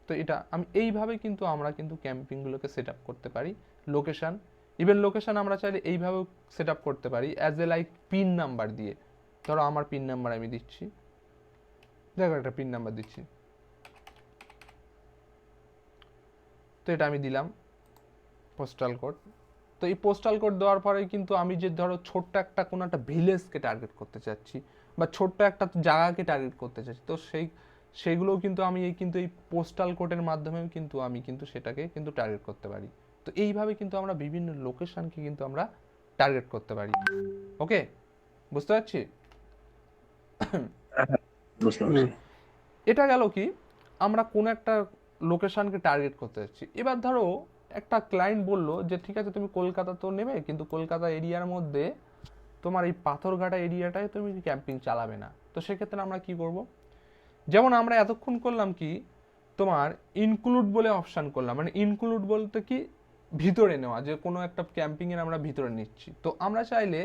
তো এটা আমি এইভাবে কিন্তু আমরা কিন্তু ক্যাম্পিংগুলোকে সেট আপ করতে পারি। লোকেশান, ইভেন লোকেশান আমরা চাইলে এইভাবেও সেট আপ করতে পারি as a like pin number দিয়ে। ধরো আমার পিন নাম্বার আমি দিচ্ছি, দেখো একটা পিন নাম্বার দিচ্ছি, তো এটা আমি দিলাম পোস্টাল কোড। তো এই পোস্টাল কোড দেওয়ার পরে কিন্তু আমি যে ধরো ছোট্ট একটা কোনো একটা ভিলেজকে টার্গেট করতে চাচ্ছি বা ছোট্ট একটা জায়গাকে টার্গেট করতে চাচ্ছি, তো সেইগুলোও কিন্তু আমি এই পোস্টাল কোডের মাধ্যমেও কিন্তু আমি কিন্তু সেটাকে কিন্তু টার্গেট করতে পারি। তো এইভাবে কিন্তু আমরা বিভিন্ন লোকেশনকে কিন্তু আমরা টার্গেট করতে পারি। ওকে, বুঝতে পারছি? বুঝতে পারছি। এটা গেল কি, আমরা কোন একটা লোকেশনকে টার্গেট করতে যাচ্ছি। এবার ধরো একটা ক্লায়েন্ট বললো যে ঠিক আছে তুমি কলকাতা তো নেবে, কিন্তু কলকাতা এরিয়ার মধ্যে তোমার এই পাথরঘাটা এরিয়াটায় তুমি ক্যাম্পিং চালাবে না। তো সেক্ষেত্রে আমরা কি করব, যেমন আমরা এতক্ষণ করলাম কি তোমার ইনক্লুড বলে অপশান করলাম, মানে ইনক্লুড বলতে কি ভিতরে নেওয়া, যে কোনো একটা ক্যাম্পিংয়ের আমরা ভিতরে নিচ্ছি। তো আমরা চাইলে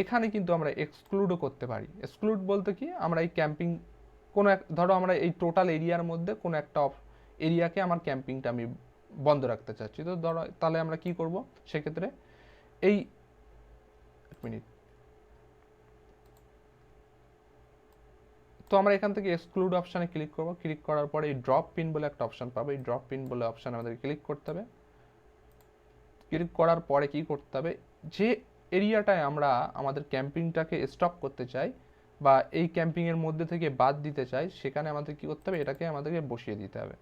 এখানে কিন্তু আমরা এক্সক্লুডও করতে পারি। এক্সক্লুড বলতে কি, আমরা এই ক্যাম্পিং কোনো এক, ধরো আমরা এই টোটাল এরিয়ার মধ্যে কোনো একটা এরিয়াকে আমার ক্যাম্পিংটা আমি বন্ধ রাখতে চাচ্ছি, তো ধরো তাহলে আমরা কি করব সেক্ষেত্রে, এই এক মিনিট, তো আমরা এখান থেকে এক্সক্লুড অপশানে ক্লিক করব। ক্লিক করার পরে এই ড্রপ পিন বলে একটা অপশান পাবো, এই ড্রপ পিন বলে অপশান আমাদের ক্লিক করতে হবে। ক্লিক করার পরে কি করতে হবে, যে এরিয়াটায় আমরা আমাদের ক্যাম্পিংটাকে স্টপ করতে চাই বা এই ক্যাম্পিংয়ের মধ্যে থেকে বাদ দিতে চাই, সেখানে আমাদের কি করতে হবে, এটাকে আমাদেরকে বসিয়ে দিতে হবে।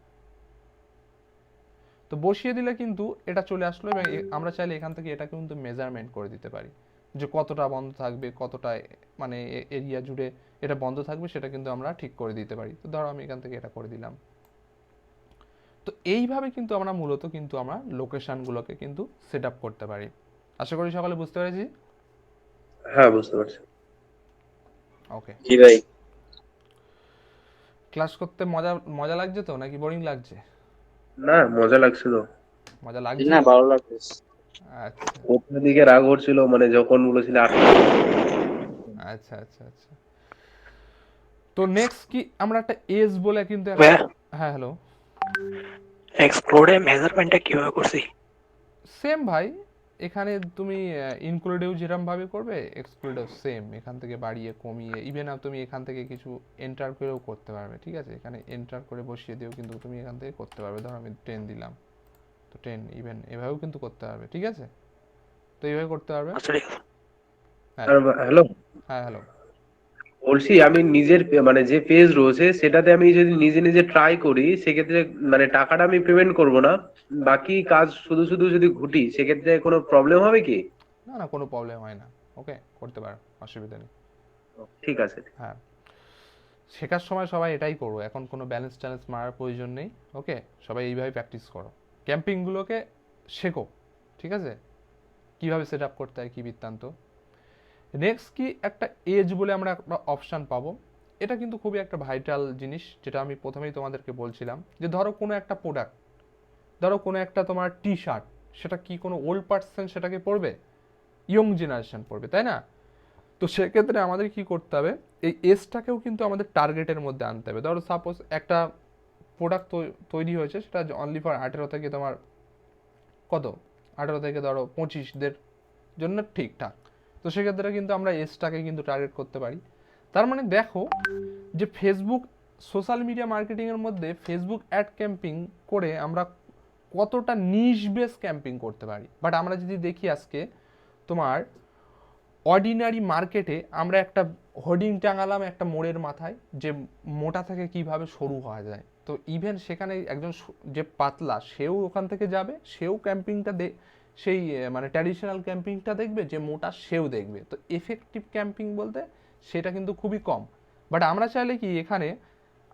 তো বসিয়ে দিলে কিন্তু এটা চলে আসলো এবং আমরা চাইলে এখান থেকে এটা কিন্তু মেজারমেন্ট করে দিতে পারি যে কতটা বন্ধ থাকবে, কতটা মানে এরিয়া জুড়ে এটা বন্ধ থাকবে, সেটা কিন্তু আমরা ঠিক করে দিতে পারি। তো ধরো আমি এখান থেকে এটা করে দিলাম। তো এইভাবে কিন্তু আমরা মূলত কিন্তু আমরা লোকেশনগুলোকে কিন্তু সেট আপ করতে পারি। আশা করি সকলে বুঝতে পেরেছি। হ্যাঁ, বুঝতে পারছি। ওকে, জি ভাই। ক্লাস করতে মজা মজা লাগছে তো নাকি বোরিং লাগছে? না, মজা লাগছিল। মজা লাগছে না, তো? ভালো লাগছে। আচ্ছা প্রথম দিকে রাগ হচ্ছিল, মানে যখন বলেছিল আচ্ছা আচ্ছা আচ্ছা। তো নেক্সট কি, আমরা একটা এজ বলে কিন্তু ভাইয়া, হ্যাঁ হ্যালো, এক্সপ্লোরে মেজারমেন্টটা কিভাবে করছি? সেম ভাই, এখানে তুমি ইনক্লুডেও যেরকম ভাবে করবে, এক্সক্লুডেও সেম, এখান থেকে বাড়িয়ে কমিয়ে, ইভেন তুমি এখান থেকে কিছু এন্টার করেও করতে পারবে। ঠিক আছে, এখানে এন্টার করে বসিয়ে দিয়েও কিন্তু তুমি এখান থেকে করতে পারবে। ধরো আমি 10 দিলাম, তো 10 ইভেন এভাবেও কিন্তু করতে পারবে। ঠিক আছে, তো এইভাবে করতে পারবে। আচ্ছা, ঠিক আছে। হ্যাঁ হ্যালো, হ্যাঁ হ্যালো, বলছি আমি নিজের মানে যে পেজ রয়েছে সেটাতে আমি যদি নিজে নিজে ট্রাই করি, সেক্ষেত্রে মানে টাকাটা আমি পেমেন্ট করব না, বাকি কাজ শুধু শুধু যদি ঘুটি, সেক্ষেত্রে কোনো প্রবলেম হবে কি? না না কোনো প্রবলেম হয় না, ওকে করতে পারো, অসুবিধা নেই। ঠিক আছে। হ্যাঁ, শেখার সময় সবাই এটাই করো, এখন কোনো ব্যালেন্স ট্যালেন্স মারার প্রয়োজন নেই। ওকে, সবাই এইভাবে প্র্যাকটিস করো, ক্যাম্পিংগুলোকে শেখো। ঠিক আছে, কীভাবে সেট আপ করতে হয়, কী বৃত্তান্ত। নেক্সট কি একটা এজ বলে আমরা একটা অপশান পাবো। এটা কিন্তু খুবই একটা ভাইটাল জিনিস, যেটা আমি প্রথমেই তোমাদেরকে বলছিলাম, যে ধরো কোনো একটা প্রোডাক্ট, ধরো কোনো একটা তোমার টি শার্ট, সেটা কি কোনো ওল্ড পার্সন সেটাকে পরবে? ইয়ং জেনারেশন পড়বে, তাই না? তো সেক্ষেত্রে আমাদের কি করতে হবে, এই এজটাকেও কিন্তু আমাদের টার্গেটের মধ্যে আনতে হবে। ধরো সাপোজ একটা প্রোডাক্ট তৈরি হয়েছে, সেটা অনলি ফর 18 থেকে তোমার কত, 18 থেকে ধরো 25দের জন্য ঠিকঠাক। তো সেক্ষেত্রে কিন্তু আমরা এজটাকে কিন্তু টার্গেট করতে পারি। তার মানে দেখো যে ফেসবুক সোশ্যাল মিডিয়া মার্কেটিংয়ের মধ্যে ফেসবুক অ্যাড ক্যাম্পিং করে আমরা কতটা নিশ বেস ক্যাম্পিং করতে পারি। বাট আমরা যদি দেখি আজকে তোমার অর্ডিনারি মার্কেটে আমরা একটা হোর্ডিং টাঙালাম একটা মোড়ের মাথায়, যে মোটা থেকে কিভাবে সরু হওয়া যায়। তো ইভেন সেখানে একজন যে পাতলা সেও ওখান থেকে যাবে, সেও ক্যাম্পিংটা সেই মানে ট্র্যাডিশনাল ক্যাম্পিংটা দেখবে, যে মোটা সেও দেখবে। তো এফেক্টিভ ক্যাম্পিং বলতে সেটা কিন্তু খুবই কম। বাট আমরা চাইলে কি এখানে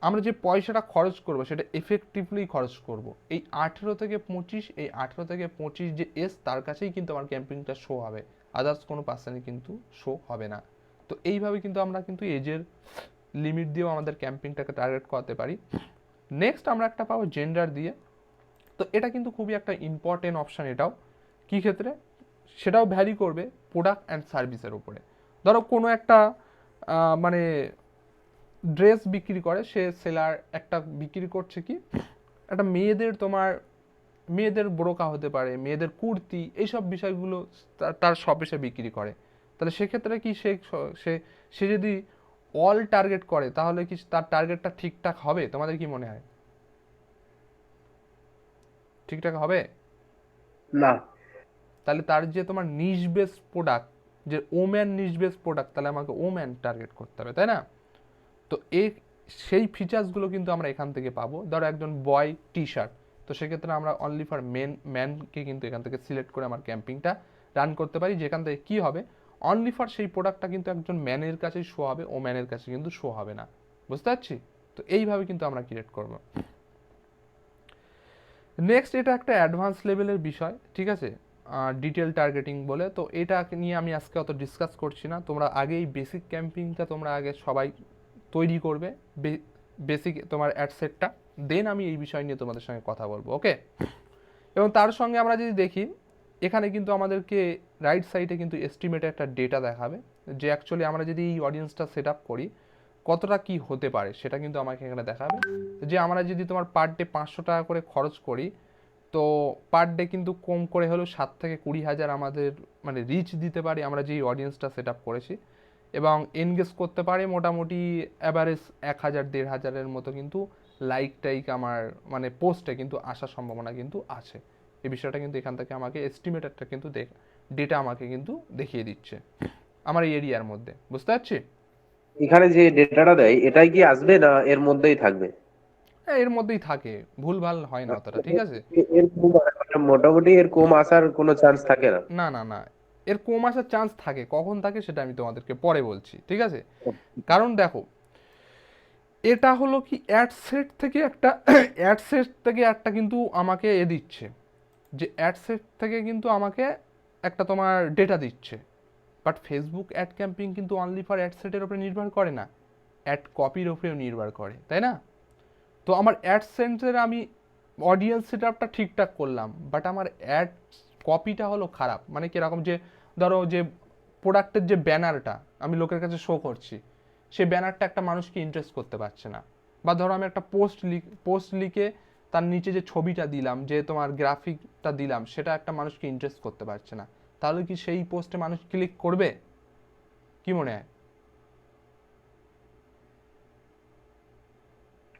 আমরা যে পয়সাটা খরচ করব সেটা এফেক্টিভলি খরচ করব। এই 18 থেকে 25, এই 18 থেকে 25 যে এজ, তার কাছেই কিন্তু আমার ক্যাম্পিংটা শো হবে, আদার্স কোনো পার্সনে কিন্তু শো হবে না। তো এইভাবে কিন্তু আমরা কিন্তু এজের লিমিট দিয়েও আমাদের ক্যাম্পিংটাকে টার্গেট করাতে পারি। নেক্সট আমরা একটা পাবো জেন্ডার দিয়ে। তো এটা কিন্তু খুবই একটা ইম্পর্টেন্ট অপশান। এটাও কী ক্ষেত্রে, সেটাও ভ্যারি করবে প্রোডাক্ট অ্যান্ড সার্ভিসের উপরে। ধরো কোনো একটা মানে ড্রেস বিক্রি করে, সে সেলার একটা বিক্রি করছে কি একটা মেয়েদের তোমার মেয়েদের বোরকা হতে পারে, মেয়েদের কুর্তি, এইসব বিষয়গুলো তার শপে সে বিক্রি করে। তাহলে সেক্ষেত্রে কি সে সে যদি অল টার্গেট করে, তাহলে কি তার টার্গেটটা ঠিকঠাক হবে? তোমাদের কি মনে হয় ঠিকঠাক হবে? না। তাহলে তার যে তোমার নিশ বেস প্রোডাক্ট, যে ওম্যান নিশ বেস প্রোডাক্ট, তাহলে আমাকে ওম্যান টার্গেট করতে হবে, তাই না? তো সেই ফিচার্সগুলো কিন্তু আমরা এখান থেকে পাবো। ধরো একজন বয় টি শার্ট, তো সেক্ষেত্রে আমরা অনলি ফর ম্যানকে কিন্তু এখান থেকে সিলেক্ট করে আমার ক্যাম্পিংটা রান করতে পারি, যেখান থেকে কী হবে, অনলি ফর সেই প্রোডাক্টটা কিন্তু একজন ম্যানের কাছেই শো হবে, ও ম্যানের কাছে কিন্তু শো হবে না। বুঝতে পারছি? তো এইভাবে কিন্তু আমরা ক্রিয়েট করব। নেক্সট, এটা একটা অ্যাডভান্স লেভেলের বিষয়, ঠিক আছে, ডিটেল টার্গেটিং বলে। তো এটা নিয়ে আমি আজকে অত ডিসকাস করছি না। তোমরা আগেই বেসিক ক্যাম্পিংটা তোমরা আগে সবাই তৈরি করবে, বেসিক তোমার অ্যাড সেটটা, দেন আমি এই বিষয় নিয়ে তোমাদের সঙ্গে কথা বলবো, ওকে? এবং তার সঙ্গে আমরা যদি দেখি, এখানে কিন্তু আমাদেরকে রাইট সাইডে কিন্তু এস্টিমেটে একটা ডেটা দেখাবে, যে অ্যাকচুয়ালি আমরা যদি এই অডিয়েন্সটা সেট আপ করি কতটা কি হতে পারে, সেটা কিন্তু আমাকে এখানে দেখাবে। যে আমরা যদি তোমার পার ডে 500 টাকা করে খরচ করি, তো পার ডে কিন্তু কম করে হলেও 7 থেকে 20,000 আমাদের মানে রিচ দিতে পারি আমরা যেই অডিয়েন্সটা সেট আপ করেছি, এবং এনগেজ করতে পারে মোটামুটি অ্যাভারেজ 1,000-1,500-এর মতো কিন্তু লাইক টাইক আমার মানে পোস্টে কিন্তু আসার সম্ভাবনা কিন্তু আছে। এই বিষয়টা কিন্তু এখান থেকে আমাকে এস্টিমেটেডটা কিন্তু ডেটা আমাকে কিন্তু দেখিয়ে দিচ্ছে আমার এই এরিয়ার মধ্যে। বুঝতে পারছি? এখানে যে ডেটাটা দেয় এটাই কি আসবে না এর মধ্যেই থাকবে? হ্যাঁ, এর মধ্যেই থাকে, ভুলভাল হয় না অতটা, ঠিক আছে? এর মোটামুটি এর কম আসার কোনো চান্স থাকে না? না না না, এর কম আসার চান্স থাকে, কখন থাকে সেটা আমি তোমাদেরকে পরে বলছি, ঠিক আছে? কারণ দেখো, এটা হলো কি অ্যাড সেট থেকে একটা অ্যাড সেট থেকে একটা কিন্তু আমাকে দিচ্ছে, যে অ্যাড সেট থেকে কিন্তু আমাকে একটা তোমার ডেটা দিচ্ছে। বাট ফেসবুক অ্যাড ক্যাম্পিং কিন্তু অনলি ফর অ্যাড সেটের উপরে নির্ভর করে না, অ্যাড কপির উপরেও নির্ভর করে, তাই না? তো আমার অ্যাড সেন্সের আমি অডিয়েন্স সেট আপটা ঠিকঠাক করলাম, বাট আমার অ্যাড কপিটা হলো খারাপ। মানে কীরকম, যে ধরো যে প্রোডাক্টের যে ব্যানারটা আমি লোকের কাছে শো করছি, সেই ব্যানারটা একটা মানুষকে ইন্টারেস্ট করতে পারছে না। বা ধরো আমি একটা পোস্ট লিখে তার নিচে যে ছবিটা দিলাম, যে তোমার গ্রাফিকটা দিলাম, সেটা একটা মানুষকে ইন্টারেস্ট করতে পারছে না, তাহলে কি সেই পোস্টে মানুষ ক্লিক করবে? কি মনে হয়?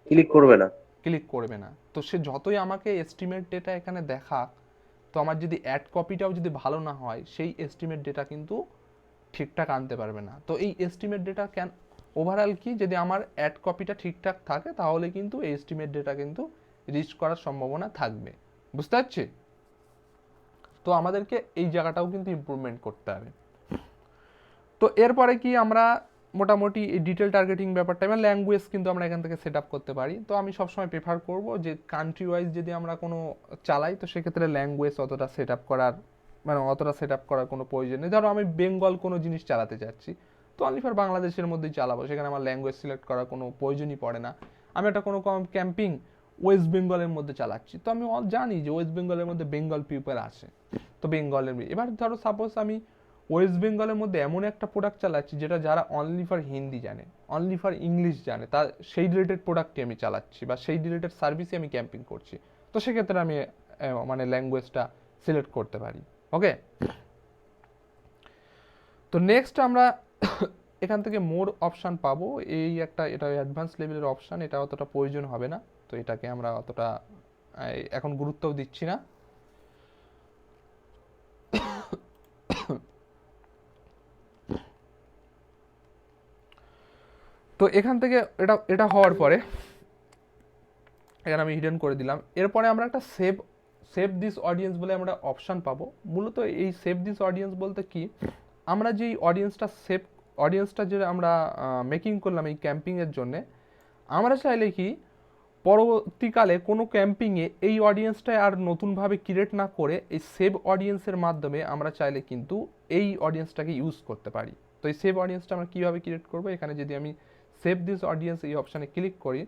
ক্লিক করবে না। ক্লিক করবে না। তো সে যতই আমাকে এস্টিমেট ডেটা এখানে দেখাক, তো আমার যদি অ্যাড কপিটাও যদি ভালো না হয়, সেই এস্টিমেট ডেটা কিন্তু ঠিকঠাক আনতে পারবে না। তো এই এস্টিমেট ডেটা ওভারঅল কি, যদি আমার অ্যাড কপিটা ঠিকঠাক থাকে, তাহলে কিন্তু এই এস্টিমেট ডেটা কিন্তু রিচ করার সম্ভাবনা থাকবে। বুঝতে পারছি? তো আমাদেরকে এই জায়গাটাও কিন্তু ইমপ্রুভমেন্ট করতে হবে। তো এরপরে কি আমরা মোটামুটি এই ডিটেল টার্গেটিং ব্যাপারটা এবং ল্যাঙ্গুয়েজ কিন্তু আমরা এখান থেকে সেট আপ করতে পারি। তো আমি সবসময় প্রেফার করব যে কান্ট্রি ওয়াইজ যদি আমরা কোনো চালাই, তো সেক্ষেত্রে ল্যাঙ্গুয়েজ অতটা সেট আপ করার মানে অতটা সেট আপ করার কোনো প্রয়োজন নেই। ধরো আমি বেঙ্গল কোনো জিনিস চালাতে চাচ্ছি, তো অনলি ফর বাংলাদেশের মধ্যেই চালাবো, সেখানে আমার ল্যাঙ্গুয়েজ সিলেক্ট করার কোনো প্রয়োজনই পড়ে না। আমি একটা কোনো ক্যাম্পিং ওয়েস্ট বেঙ্গলের মধ্যে চালাচ্ছি, তো আমি জানি যে ওয়েস্ট বেঙ্গলের মধ্যে বেঙ্গল পিপল আসে, তো বেঙ্গলের এবার ধরো সাপোজ আমি ওয়েস্ট বেঙ্গলের মধ্যে এমন একটা প্রোডাক্ট চালাচ্ছি যেটা যারা অনলি ফর হিন্দি জানে, অনলি ফর ইংলিশ জানে, তার সেই রিলেটেড প্রোডাক্টই আমি চালাচ্ছি বা সেই রিলেটেড সার্ভিসে আমি ক্যাম্পিং করছি, তো সেক্ষেত্রে আমি মানে ল্যাঙ্গুয়েজটা সিলেক্ট করতে পারি। ওকে, তো নেক্সট আমরা এখান থেকে মোর অপশান পাবো, এই একটা, এটা অ্যাডভান্স লেভেলের অপশান, এটা অতটা প্রয়োজন হবে না, তো এটাকে আমরা অতটা এখন গুরুত্বও দিচ্ছি না। তো এখান থেকে এটা হওয়ার পরে এখানে আমি হিডেন করে দিলাম। এরপরে আমরা একটা সেভ দিস অডিয়েন্স বলে আমরা অপশান পাবো। মূলত এই সেভ দিস অডিয়েন্স বলতে কি, আমরা যেই অডিয়েন্সটা যে আমরা মেকিং করলাম এই ক্যাম্পিংয়ের জন্যে, আমরা চাইলে কি পরবর্তীকালে কোনো ক্যাম্পিংয়ে এই অডিয়েন্সটা আর নতুনভাবে ক্রিয়েট না করে এই সেভ অডিয়েন্সের মাধ্যমে আমরা চাইলে কিন্তু এই অডিয়েন্সটাকে ইউজ করতে পারি। তো এই সেভ অডিয়েন্সটা আমরা কীভাবে ক্রিয়েট করবো, এখানে যদি আমি সেভ দিস অডিয়েন্স এই অপশানে ক্লিক করি,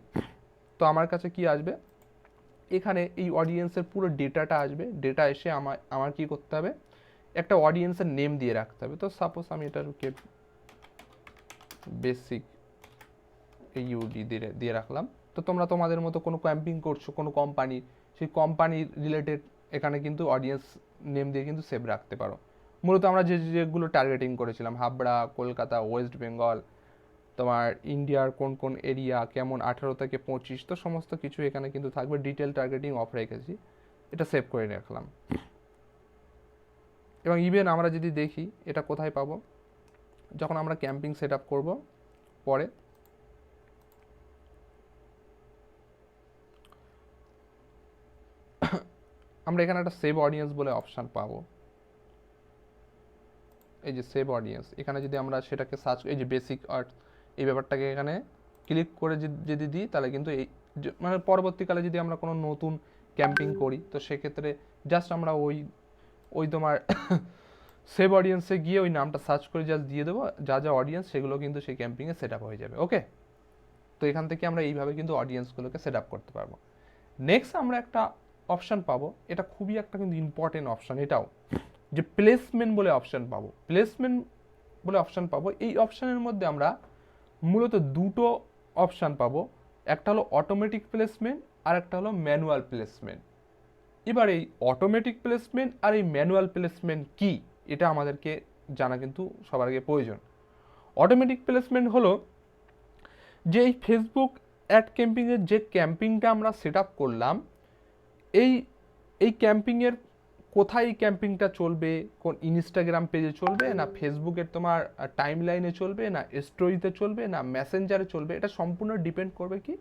তো আমার কাছে কি আসবে, এখানে এই অডিয়েন্সের পুরো ডেটাটা আসবে। ডেটা এসে আমার কি করতে হবে, একটা অডিয়েন্সের নেম দিয়ে রাখতে হবে। তো সাপোজ আমি এটাকে বেসিক ইউডি দিয়ে রাখলাম। তো তোমরা তোমাদের মতো কোনো ক্যাম্পিং করছো কোনো কোম্পানি, সেই কোম্পানির রিলেটেড এখানে কিন্তু অডিয়েন্স নেম দিয়ে কিন্তু সেভ রাখতে পারো। মূলত আমরা যেগুলো টার্গেটিং করেছিলাম, হাবড়া, কলকাতা, ওয়েস্ট বেঙ্গল, তোমার ইন্ডিয়ার কোন কোন এরিয়া, কেমন 18 থেকে 25, তো সমস্ত কিছু এখানে কিন্তু থাকবে। ডিটেল টার্গেটিং অফ রেখেছি, এটা সেভ করে রাখলাম। এবং ইভেন আমরা যদি দেখি এটা কোথায় পাবো, যখন আমরা ক্যাম্পিং সেট আপ করবো পরে, আমরা এখানে একটা সেভ অডিয়েন্স বলে অপশান পাবো। এই যে সেভ অডিয়েন্স, এখানে যদি আমরা সেটাকে সার্চ, এই যে বেসিক আর্ট, এই ব্যাপারটাকে এখানে ক্লিক করে যদি দিই, তাহলে কিন্তু এই মানে পরবর্তীকালে যদি আমরা কোনো নতুন ক্যাম্পিং করি, তো সেক্ষেত্রে জাস্ট আমরা ওই তোমার সেভ অডিয়েন্সে গিয়ে ওই নামটা সার্চ করে জাস্ট দিয়ে দেবো, যা যা অডিয়েন্স সেগুলো কিন্তু সেই ক্যাম্পিংয়ে সেট আপ হয়ে যাবে। ওকে, তো এখান থেকে আমরা এইভাবে কিন্তু অডিয়েন্সগুলোকে সেট আপ করতে পারবো। নেক্সট আমরা একটা অপশান পাবো, এটা খুবই একটা কিন্তু ইম্পর্টেন্ট অপশান, এটাও যে প্লেসমেন্ট বলে অপশান পাবো। প্লেসমেন্ট বলে অপশান পাবো, এই অপশানের মধ্যে আমরা মূলত দুটো অপশান পাবো, একটা হলো অটোমেটিক প্লেসমেন্ট আর একটা হলো ম্যানুয়াল প্লেসমেন্ট। এবার এই অটোমেটিক প্লেসমেন্ট আর এই ম্যানুয়াল প্লেসমেন্ট কি, এটা আমাদেরকে জানা কিন্তু সবার আগে প্রয়োজন। অটোমেটিক প্লেসমেন্ট হলো যে এই ফেসবুক অ্যাড ক্যাম্পিংয়ের যে ক্যাম্পিংটা আমরা সেট আপ করলাম, এই ক্যাম্পিংয়ের কোথায় এই ক্যাম্পিংটা চলবে, কোন ইনস্টাগ্রাম পেজে চলবে, না ফেসবুকের তোমার টাইম লাইনে চলবে, না স্টোরিতে চলবে, না মেসেঞ্জারে চলবে, এটা সম্পূর্ণ ডিপেন্ড করবে কি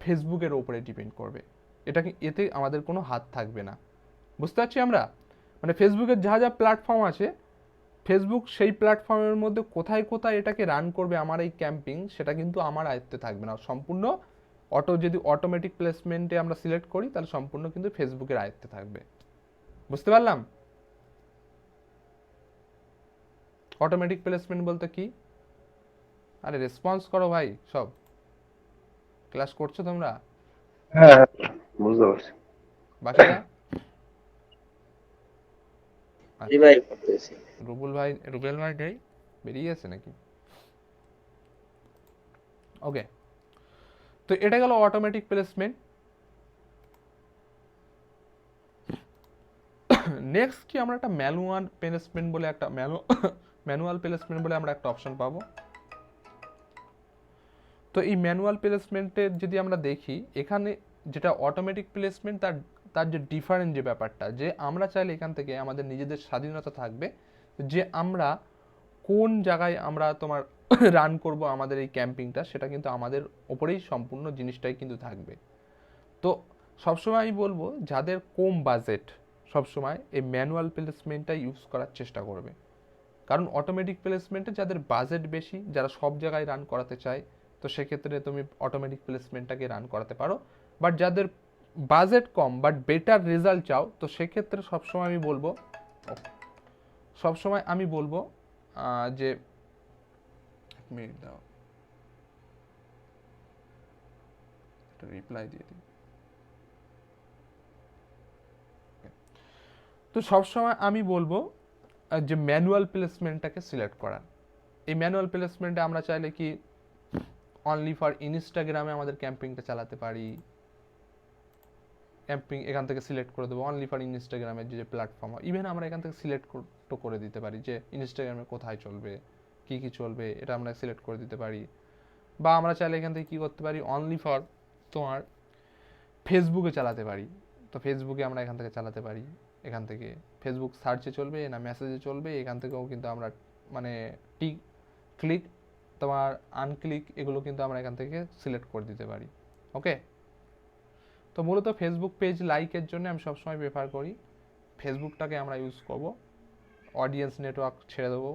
ফেসবুকের ওপরে ডিপেন্ড করবে। এতে আমাদের কোনো হাত থাকবে না। বুঝতে পারছি আমরা, মানে ফেসবুকের যা যা প্ল্যাটফর্ম আছে, ফেসবুক সেই প্ল্যাটফর্মের মধ্যে কোথায় কোথায় এটাকে রান করবে আমার এই ক্যাম্পিং, সেটা কিন্তু আমার আয়ত্তে থাকবে না। সম্পূর্ণ যদি অটোমেটিক প্লেসমেন্টে আমরা সিলেক্ট করি, তাহলে সম্পূর্ণ কিন্তু ফেসবুকের আয়ত্তে থাকবে। বুঝতে পারলাম? অটোমেটিক প্লেসমেন্ট বলতে কি, আরে রেসপন্স করো ভাই, সব ক্লাস করছো তোমরা? হ্যাঁ, বুঝতে পারছি। বাকিরা জি ভাই, করতেছি। রুবেল ভাই নেই, বেরিয়ে গেছে নাকি? ওকে, তো এটা গেল অটোমেটিক প্লেসমেন্ট। নেক্সট কি আমরা একটা ম্যানুয়াল প্লেসমেন্ট বলে আমরা একটা অপশন পাবো। তো এই ম্যানুয়াল প্লেসমেন্টের যদি আমরা দেখি, এখানে যেটা অটোমেটিক প্লেসমেন্ট, তার যে ডিফারেন্ট যে ব্যাপারটা, যে আমরা চাইলে এখান থেকে আমাদের নিজেদের স্বাধীনতা থাকবে যে আমরা কোন জায়গায় আমরা তোমার রান করব আমাদের এই ক্যাম্পিংটা, সেটা কিন্তু আমাদের ওপরেই সম্পূর্ণ জিনিসটাই কিন্তু থাকবে। তো সবসময় আমি বলবো যাদের কম বাজেট, সবসময় এই ম্যানুয়াল প্লেসমেন্টটা ইউজ করার চেষ্টা করবে। কারণ অটোমেটিক প্লেসমেন্টে যাদের বাজেট বেশি, যারা সব জায়গায় রান করাতে চায়, তো সেক্ষেত্রে তুমি অটোমেটিক প্লেসমেন্টটাকে রান করাতে পারো। বাট যাদের budget com but better result চাও, তো সেক্ষেত্রে সবসময় আমি বলবো সবসময় আমি বলবো যে এক মিনিট দাও, একটা রিপ্লাই দিয়ে দিই। তো সবসময় আমি বলবো যে ম্যানুয়াল প্লেসমেন্টটাকে সিলেক্ট করার। এই ম্যানুয়াল প্লেসমেন্টে আমরা চাইলে কি অনলি ফর ইনস্টাগ্রামে আমাদের ক্যাম্পিংটা চালাতে পারি। ক্যাম্পিং এখান থেকে সিলেক্ট করে দেবো অনলি ফর ইনস্টাগ্রামের যে প্ল্যাটফর্ম, ইভেন আমরা এখান থেকে সিলেক্ট করে দিতে পারি যে ইনস্টাগ্রামে কোথায় চলবে, কি কি চলবে, এটা আমরা সিলেক্ট করে দিতে পারি। বা আমরা চাইলে এখান থেকে কী করতে পারি, অনলি ফর তোমার ফেসবুকে চালাতে পারি। তো ফেসবুকে আমরা এখান থেকে চালাতে পারি, এখান থেকে ফেসবুক সার্চে চলবে না মেসেজে চলবে, এখান থেকেও কিন্তু আমরা মানে ক্লিক তোমার আনক্লিক এগুলো কিন্তু আমরা এখান থেকে সিলেক্ট করে দিতে পারি। ওকে, তো মূলত ফেসবুক পেজ লাইকের জন্য আমি সবসময় প্রেফার করি ফেসবুকটাকে আমরা ইউজ করব। অডিয়েন্স নেটওয়ার্ক ছেড়ে দেবো,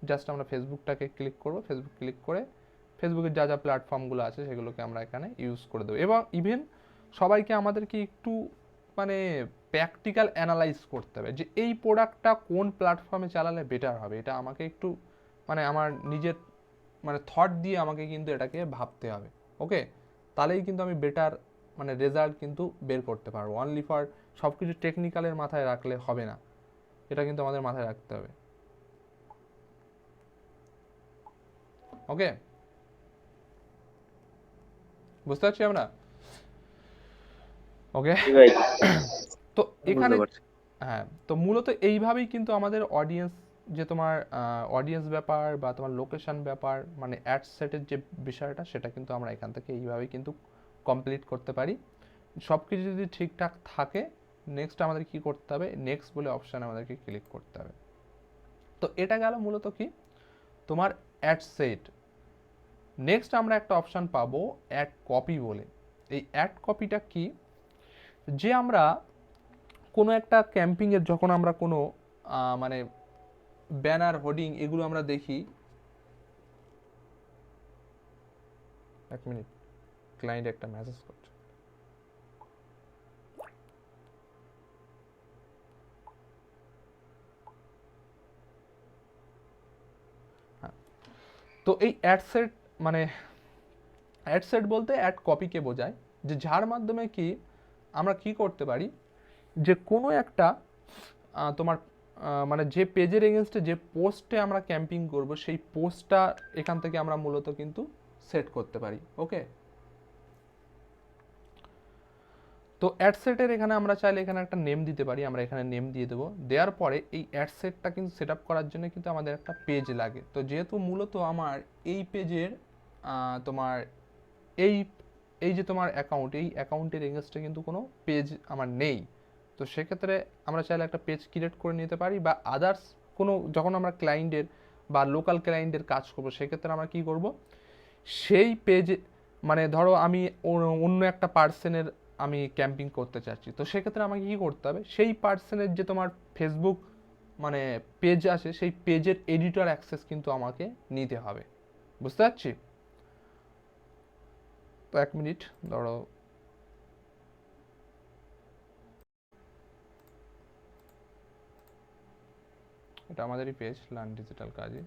জাস্ট আমরা ফেসবুকটাকে ক্লিক করব। ফেসবুক ক্লিক করে ফেসবুকের যা যা প্ল্যাটফর্মগুলো আছে সেগুলোকে আমরা এখানে ইউজ করে দেবো। এবং ইভেন সবাইকে আমাদেরকে একটু মানে প্র্যাকটিক্যাল অ্যানালাইজ করতে হবে যে এই প্রোডাক্টটা কোন প্ল্যাটফর্মে চালালে বেটার হবে। এটা আমাকে একটু মানে আমার নিজের মানে থট দিয়ে আমাকে কিন্তু এটাকে ভাবতে হবে। ওকে, তাহলেই কিন্তু আমি বেটার মানে রেজাল্ট কিন্তু বের করতে পারবো। অনলি ফর সব কিছু টেকনিক্যালের মাথায় রাখলে হবে না, এটা কিন্তু আমাদের মাথায় রাখতে হবে। ওকে, বুঝতে পারছি আমরা? ওকে, তো এখানে হ্যাঁ, তো মূলত এইভাবেই কিন্তু আমাদের অডিয়েন্স যে তোমার অডিয়েন্স ব্যাপার বা তোমার লোকেশন ব্যাপার মানে অ্যাড সেটের যে বিষয়টা সেটা কিন্তু আমরা এখান থেকে এইভাবেই কিন্তু কমপ্লিট করতে পারি। সব কিছু যদি ঠিকঠাক থাকে নেক্সট আমাদের কি করতে হবে, নেক্সট বলে অপশান আমাদেরকে ক্লিক করতে হবে। তো এটা গেল মূলত কি তোমার অ্যাড সেট। নেক্সট আমরা একটা অপশান পাবো অ্যাড কপি বলে। এই অ্যাড কপিটা কি, যে আমরা কোনো একটা ক্যাম্পিংয়ের যখন আমরা কোনো মানে ব্যানার হোর্ডিং এগুলো আমরা দেখি, এক মিনিট ক্লায়েন্ট একটা মেসেজ করছে। হ্যাঁ, তো এই অ্যাডসেট মানে অ্যাডসেট বলতে অ্যাড কপিকে বোঝায়, যে যার মাধ্যমে কি আমরা কি করতে পারি, যে কোনো একটা তোমার মানে যে পেজের এগেনস্টে যে পোস্টে আমরা ক্যাম্পিং করব সেই পোস্টটা এখান থেকে আমরা মূলত কিন্তু সেট করতে পারি। ওকে, তো অ্যাডসেটের এখানে আমরা চাইলে এখানে একটা নেম দিতে পারি, আমরা এখানে নেম দিয়ে দেবো। দেওয়ার পরে এই অ্যাডসেটটা কিন্তু সেট আপ করার জন্য কিন্তু আমাদের একটা পেজ লাগে। তো যেহেতু মূলত আমার এই পেজের তোমার এই এই যে তোমার অ্যাকাউন্ট, এই অ্যাকাউন্টের এগেনস্টে কিন্তু কোনো পেজ আমার নেই। তো সেক্ষেত্রে আমরা চাইলে একটা পেজ ক্রিয়েট করে নিতে পারি, বা আদার্স কোনো যখন আমরা ক্লায়েন্টের বা লোকাল ক্লায়েন্টের কাজ করবো সেক্ষেত্রে আমরা কি করব, সেই পেজ মানে ধরো আমি অন্য একটা পার্সনের আমি ক্যাম্পিং করতে চাচ্ছি, তো সেক্ষেত্রে আমাকে কী করতে হবে, সেই পার্সনের যে তোমার ফেসবুক মানে পেজ আছে সেই পেজের এডিটর অ্যাক্সেস কিন্তু আমাকে নিতে হবে। বুঝতে পারছি? তো এক মিনিট ধরো, এটা আমাদেরই পেজ লার্ন ডিজিটাল কাজে।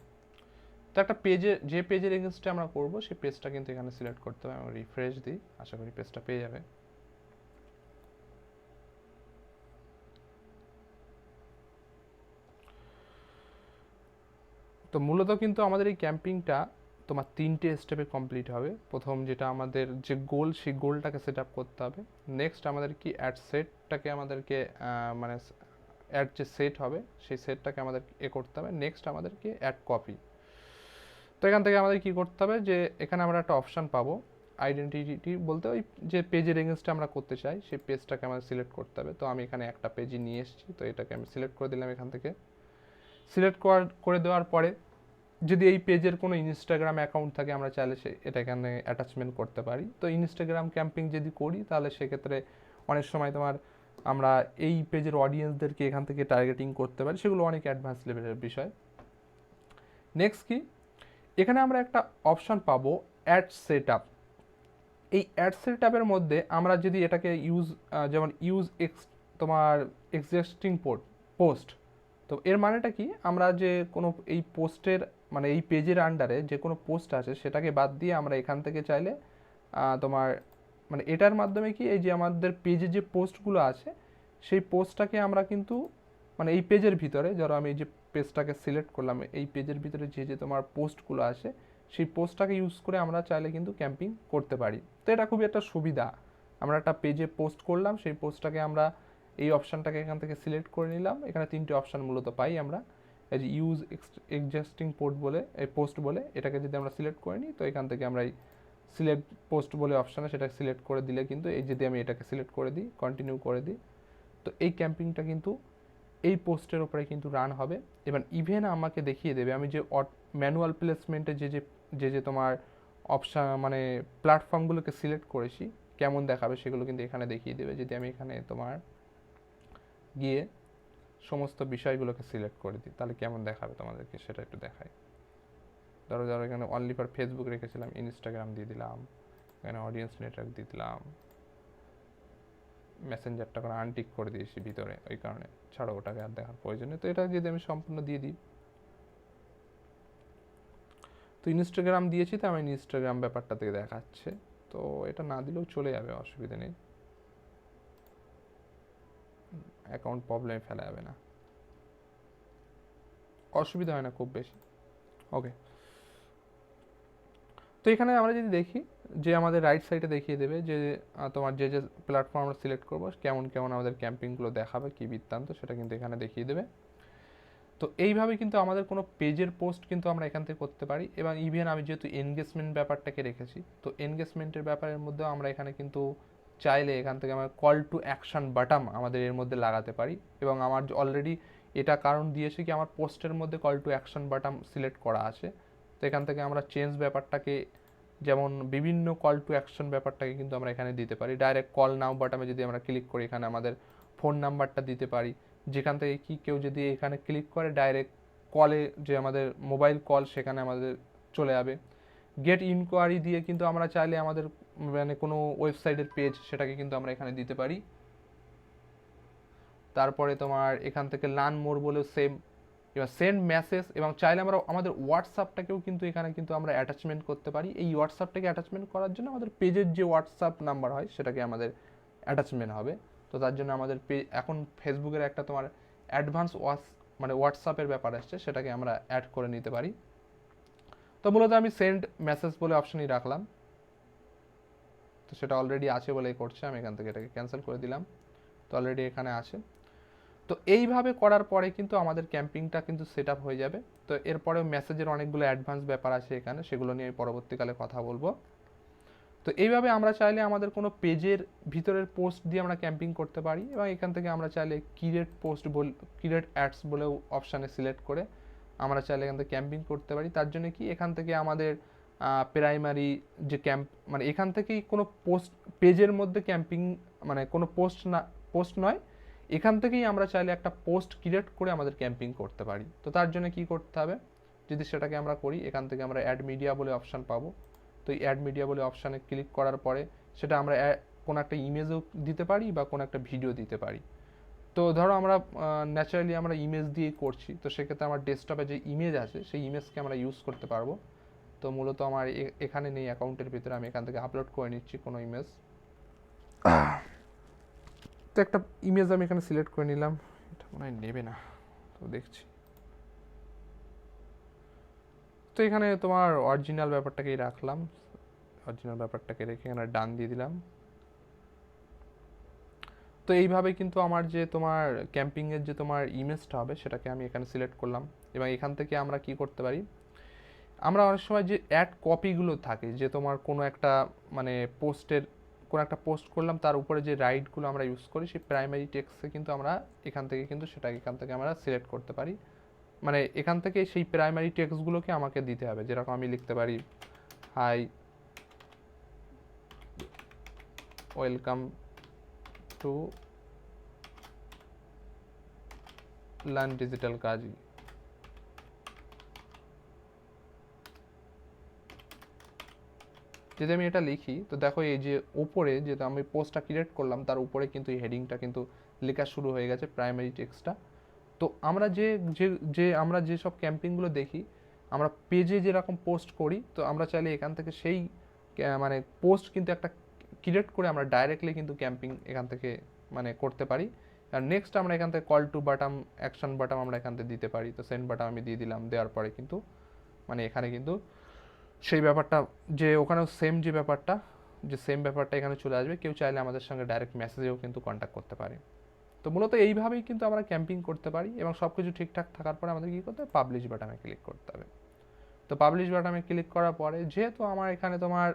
তো একটা পেজে যে পেজের এগেনস্টে আমরা করব সেই পেজটা কিন্তু এখানে সিলেক্ট করতে হবে। আমরা রিফ্রেশ দিই, আশা করি পেজটা পেয়ে যাবে। তো মূলত কিন্তু আমাদের এই ক্যাম্পিংটা তোমার 3টে স্টেপে কমপ্লিট হবে। প্রথম যেটা আমাদের যে গোল, সেই গোলটাকে সেট আপ করতে হবে। নেক্সট আমাদের কি অ্যাড সেটটাকে আমাদেরকে মানে অ্যাড যে সেট হবে সেই সেটটাকে আমাদের করতে হবে। নেক্সট আমাদেরকে অ্যাড কপি। তো এখান থেকে আমাদের কি করতে হবে, যে এখানে আমরা একটা অপশান পাবো আইডেন্টিটি বলতে, ওই যে পেজের এগেনস্টে আমরা করতে চাই সেই পেজটাকে আমাদের সিলেক্ট করতে হবে। তো আমি এখানে একটা পেজই নিয়ে এসেছি, তো এটাকে আমি সিলেক্ট করে দিলাম। এখান থেকে সিলেক্ট করে দেওয়ার পরে যদি এই পেজের কোনো ইনস্টাগ্রাম অ্যাকাউন্ট থাকে আমরা চাইলে এটা এখানে অ্যাটাচমেন্ট করতে পারি। তো ইনস্টাগ্রাম ক্যাম্পিং যদি করি তাহলে সেক্ষেত্রে অনেক সময় তোমার আমরা এই পেজের অডিয়েন্সদেরকে এখান থেকে টার্গেটিং করতে পারি, সেগুলো অনেক অ্যাডভান্স লেভেলের বিষয়। নেক্সট কি, এখানে আমরা একটা অপশান পাবো অ্যাড সেট আপ। এই অ্যাড সেট আপের মধ্যে আমরা যদি এটাকে যেমন তোমার এক্সিস্টিং পোস্ট, তো তো এর মানেটা কি, আমরা যে কোনো এই পোস্টের মানে এই পেজের আন্ডারে যে কোনো পোস্ট আছে সেটাকে বাদ দিয়ে আমরা এখান থেকে চাইলে তোমার মানে এটার মাধ্যমে কি এই যে আমাদের পেজে যে পোস্টগুলো আছে সেই পোস্টটাকে আমরা কিন্তু মানে এই পেজের ভিতরে, ধরো আমি এই যে পেজটাকে সিলেক্ট করলাম, এই পেজের ভিতরে যে যে তোমার পোস্টগুলো আছে সেই পোস্টটাকে ইউজ করে আমরা চাইলে কিন্তু ক্যাম্পিং করতে পারি। তো এটা খুবই একটা সুবিধা। আমরা একটা পেজে পোস্ট করলাম, সেই পোস্টটাকে আমরা এই অপশানটাকে এখান থেকে সিলেক্ট করে নিলাম। এখানে 3টে অপশান মূলত পাই আমরা, এই যে ইউজ এক্সিস্টিং পোস্ট বলে এটাকে যদি আমরা সিলেক্ট করে নিই, তো এখান থেকে আমরা এই সিলেক্ট পোস্ট বলে অপশানে সেটা সিলেক্ট করে দিলে কিন্তু এই যদি আমি এটাকে সিলেক্ট করে দিই, কন্টিনিউ করে দিই, তো এই ক্যাম্পিংটা কিন্তু এই পোস্টের উপরে কিন্তু রান হবে। এবার ইভেন আমাকে দেখিয়ে দেবে আমি যে ম্যানুয়াল প্লেসমেন্টে যে তোমার অপশান মানে প্ল্যাটফর্মগুলোকে সিলেক্ট করেছি কেমন দেখাবে সেগুলো কিন্তু এখানে দেখিয়ে দেবে। যদি আমি এখানে তোমার গিয়ে সমস্ত বিষয়গুলোকে সিলেক্ট করে দিই তাহলে কেমন দেখাবে তোমাদেরকে সেটা একটু দেখাই। ধরো এখানে অনলি ফর ফেসবুক রেখেছিলাম, ইনস্টাগ্রাম দিয়ে দিলাম, এখানে অডিয়েন্স নেটওয়ার্ক দিয়ে দিলাম, মেসেঞ্জারটা করে আনটিক করে দিয়েছি ভিতরে, ওই কারণে ছাড়ো ওটাকে আর দেখার প্রয়োজন নেই। তো এটা যদি আমি সম্পূর্ণ দিয়ে দিই, তো ইনস্টাগ্রাম দিয়েছি তো আমার ইনস্টাগ্রাম ব্যাপারটা থেকে দেখাচ্ছে। তো এটা না দিলেও চলে যাবে, অসুবিধা নেই, অ্যাকাউন্ট প্রবলেমে ফেলা যাবে না, অসুবিধা হয় না খুব বেশি। ওকে, তো এখানে আমরা যদি দেখি যে আমাদের রাইট সাইডে দেখিয়ে দেবে যে তোমার যে যে প্ল্যাটফর্ম আমরা সিলেক্ট করবো কেমন কেমন আমাদের ক্যাম্পিংগুলো দেখাবে, কী বৃত্তান্ত সেটা কিন্তু এখানে দেখিয়ে দেবে। তো এইভাবে কিন্তু আমাদের কোনো পেজের পোস্ট কিন্তু আমরা এখান থেকে করতে পারি। এবং ইভেন আমি যেহেতু এনগেজমেন্ট ব্যাপারটাকে রেখেছি, তো এনগেজমেন্টের ব্যাপারের মধ্যেও আমরা এখানে কিন্তু চাইলে এখান থেকে আমরা কল টু অ্যাকশন বাটন আমাদের এর মধ্যে লাগাতে পারি। এবং আমার অলরেডি এটা কারণ দিয়েছে কি আমার পোস্টের মধ্যে call to action button select করা আছে। তো এখান থেকে আমরা চেঞ্জ ব্যাপারটাকে, যেমন বিভিন্ন কল টু অ্যাকশন ব্যাপারটাকে কিন্তু আমরা এখানে দিতে পারি। ডাইরেক্ট কল নাও বাটনে যদি আমরা ক্লিক করি এখানে আমাদের ফোন নাম্বারটা দিতে পারি, যেখান থেকে কি কেউ যদি এখানে ক্লিক করে ডাইরেক্ট কলে যে আমাদের মোবাইল কল সেখানে আমাদের চলে যাবে। গেট ইনকোয়ারি দিয়ে কিন্তু আমরা চাইলে আমাদের মানে কোনো ওয়েবসাইটের পেজ সেটাকে কিন্তু আমরা এখানে দিতে পারি। তারপরে তোমার এখান থেকে লার্ন মোর বলেও সেম, এবার সেন্ড মেসেজ, এবং চাইলে আমরা আমাদের হোয়াটসঅ্যাপটাকেও কিন্তু এখানে কিন্তু আমরা অ্যাটাচমেন্ট করতে পারি। এই হোয়াটসঅ্যাপটাকে অ্যাটাচমেন্ট করার জন্য আমাদের পেজের যে হোয়াটসঅ্যাপ নাম্বার হয় সেটাকে আমাদের অ্যাটাচমেন্ট হবে। তো তার জন্য আমাদের এখন ফেসবুকের একটা তোমার অ্যাডভান্স মানে হোয়াটসঅ্যাপের ব্যাপার আসছে, সেটাকে আমরা অ্যাড করে নিতে পারি। তো মূলত আমি সেন্ড মেসেজ বলে অপশনই রাখলাম, তো সেটা অলরেডি আছে বলেই করছে, আমি এখান থেকে এটাকে ক্যান্সেল করে দিলাম। তো অলরেডি এখানে আছে। তো এইভাবে করার পরে কিন্তু আমাদের ক্যাম্পিংটা কিন্তু সেট আপ হয়ে যাবে। তো এরপরেও মেসেজের অনেকগুলো অ্যাডভান্স ব্যাপার আছে এখানে, সেগুলো নিয়ে পরবর্তীকালে কথা বলবো। তো এইভাবে আমরা চাইলে আমাদের কোনো পেজের ভিতরের পোস্ট দিয়ে আমরা ক্যাম্পিং করতে পারি। এবং এখান থেকে আমরা চাইলে ক্রিয়েট অ্যাডস বলেও অপশানে সিলেক্ট করে আমরা চাইলে এখান থেকে ক্যাম্পিং করতে পারি। তার জন্য কি এখান থেকে আমাদের প্রাইমারি যে মানে এখান থেকেই কোনো পোস্ট পেজের মধ্যে ক্যাম্পিং মানে কোনো পোস্ট নয়, এখান থেকেই আমরা চাইলে একটা পোস্ট ক্রিয়েট করে আমাদের ক্যাম্পিং করতে পারি। তো তার জন্য কি করতে হবে, যদি সেটাকে আমরা করি এখান থেকে আমরা অ্যাড মিডিয়া বলে অপশান পাবো। তো এই অ্যাড মিডিয়া বলে অপশানে ক্লিক করার পরে সেটা আমরা কোনো একটা ইমেজও দিতে পারি বা কোনো একটা ভিডিও দিতে পারি। তো ধরো আমরা ন্যাচারালি আমরা ইমেজ দিয়ে করছি, তো সেক্ষেত্রে আমার ডেস্কটপে যে ইমেজ আছে সেই ইমেজকে আমরা ইউজ করতে পারবো। তো মূলত আমার এখানে নেই অ্যাকাউন্টের ভিতরে, আমি এখান থেকে আপলোড করে নিচ্ছি কোনো ইমেজ। তো একটা ইমেজ আমি এখানে সিলেক্ট করে নিলাম, এটা মনে হয় নেবে না, তো দেখছি। তো এখানে তোমার অরিজিনাল ব্যাপারটাকেই রাখলাম, অরিজিনাল ব্যাপারটাকে রেখে এখানে ডান দিয়ে দিলাম। তো এইভাবে কিন্তু আমার যে তোমার ক্যাম্পিংয়ের যে তোমার ইমেজটা হবে সেটাকে আমি এখানে সিলেক্ট করলাম। এবং এখান থেকে আমরা কি করতে পারি, আমরা অনেক সময় যে অ্যাড কপিগুলো থাকে যে তোমার কোনো একটা মানে কোনো একটা পোস্ট করলাম তার উপরে যে রাইটগুলো আমরা ইউজ করি সেই প্রাইমারি টেক্সটে কিন্তু আমরা এখান থেকে আমরা সিলেক্ট করতে পারি। মানে এখান থেকে সেই প্রাইমারি টেক্সটগুলোকে আমাকে দিতে হবে। যেরকম আমি লিখতে পারি hi welcome to learn digital Kazi. যদি আমি এটা লিখি তো দেখো এই যে উপরে যেটা আমি পোস্টটা ক্রিয়েট করলাম তার উপরে কিন্তু এই হেডিংটা কিন্তু লেখা শুরু হয়ে গেছে প্রাইমারি টেক্সটটা। তো আমরা যে যে যে আমরা যেসব ক্যাম্পিংগুলো দেখি, আমরা পেজে যেরকম পোস্ট করি, তো আমরা চাইলে এখান থেকে সেই মানে পোস্ট কিন্তু একটা ক্রিয়েট করে আমরা ডাইরেক্টলি কিন্তু ক্যাম্পিং এখান থেকে মানে করতে পারি। আর নেক্সট আমরা এখান থেকে call to button, action button আমরা এখান থেকে দিতে পারি। তো সেন্ড বাটন আমি দিয়ে দিলাম, দেওয়ার পরে কিন্তু মানে এখানে কিন্তু সেই ব্যাপারটা যে ওখানেও সেম যে ব্যাপারটা এখানে চলে আসবে। কেউ চাইলে আমাদের সঙ্গে ডাইরেক্ট মেসেজেও কিন্তু কন্ট্যাক্ট করতে পারে। তো মূলত এইভাবেই কিন্তু আমরা ক্যাম্পিং করতে পারি, এবং সব কিছু ঠিকঠাক থাকার পরে আমাদের কী করতে হবে, পাবলিশ বাটনে ক্লিক করতে হবে। তো পাবলিশ বাটনে ক্লিক করার পরে যেহেতু আমার এখানে তোমার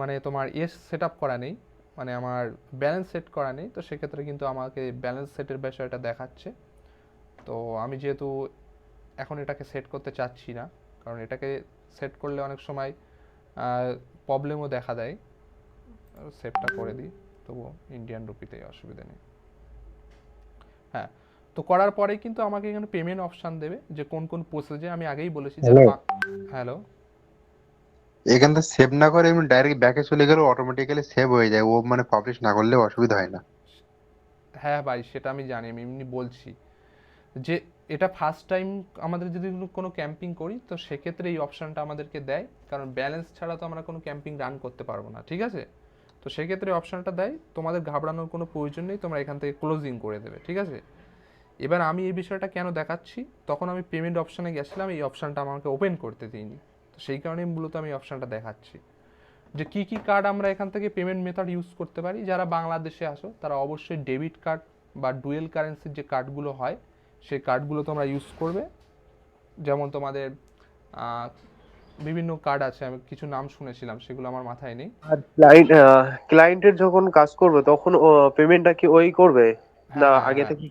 মানে তোমার সেট আপ করা নেই, মানে আমার ব্যালেন্স সেট করা নেই, তো সেক্ষেত্রে কিন্তু আমাকে ব্যালেন্স সেটের বিষয়টা দেখাচ্ছে। তো আমি যেহেতু এখন এটাকে সেট করতে চাচ্ছি না, কারণ এটাকে সেট করলে অনেক সময় প্রবলেমও দেখা দেয়। সেটটা করে দিই, তবু ইন্ডিয়ান রুপিতেই অসুবিধা নেই। হ্যাঁ, তো করার পরে কিন্তু আমাকে এখানে পেমেন্ট অপশান দেবে, যে কোন কোন প্রসেসে আমি আগেই বলেছি যে হ্যালো, এখান থেকে সেভ না করে এমনি ডাইরেক্ট ব্যাকে চলে গেলে অটোমেটিক্যালি সেভ হয়ে যায়, ও মানে পাবলিশ না করলে অসুবিধা হয় না। হ্যাঁ ভাই সেটা আমি জানি, আমি এমনি বলছি যে এটা ফার্স্ট টাইম আমাদের যদি কোনো ক্যাম্পিং করি, তো সেক্ষেত্রে এই অপশানটা আমাদেরকে দেয়, কারণ ব্যালেন্স ছাড়া তো আমরা কোনো ক্যাম্পিং রান করতে পারবো না, ঠিক আছে? তো সেক্ষেত্রে অপশানটা দেয়, তোমাদের ঘাবড়ানোর কোনো প্রয়োজন নেই, তোমরা এখান থেকে ক্লোজিং করে দেবে, ঠিক আছে? এবার আমি এই বিষয়টা কেন দেখাচ্ছি, তখন আমি পেমেন্ট অপশানে গেছিলাম, এই অপশানটা আমাকে ওপেন করতে দিইনি, তো সেই কারণে মূলত আমি অপশানটা দেখাচ্ছি যে কী কী কার্ড আমরা এখান থেকে পেমেন্ট মেথড ইউজ করতে পারি। যারা বাংলাদেশে আসো তারা অবশ্যই ডেবিট কার্ড বা ডুয়েল কারেন্সির যে কার্ডগুলো হয় সেই কার্ডগুলো তোমরা ইউজ করবে। যেমন তোমাদের বিভিন্ন কার্ড আছে, আমি কিছু নাম শুনেছিলাম, সেগুলো আমার মাথায় নেই। আর ক্লায়েন্টের যখন কাজ করবে তখন পেমেন্টটা কি ওই করবে, না হ্যাঁ আগে হ্যাঁ, থেকে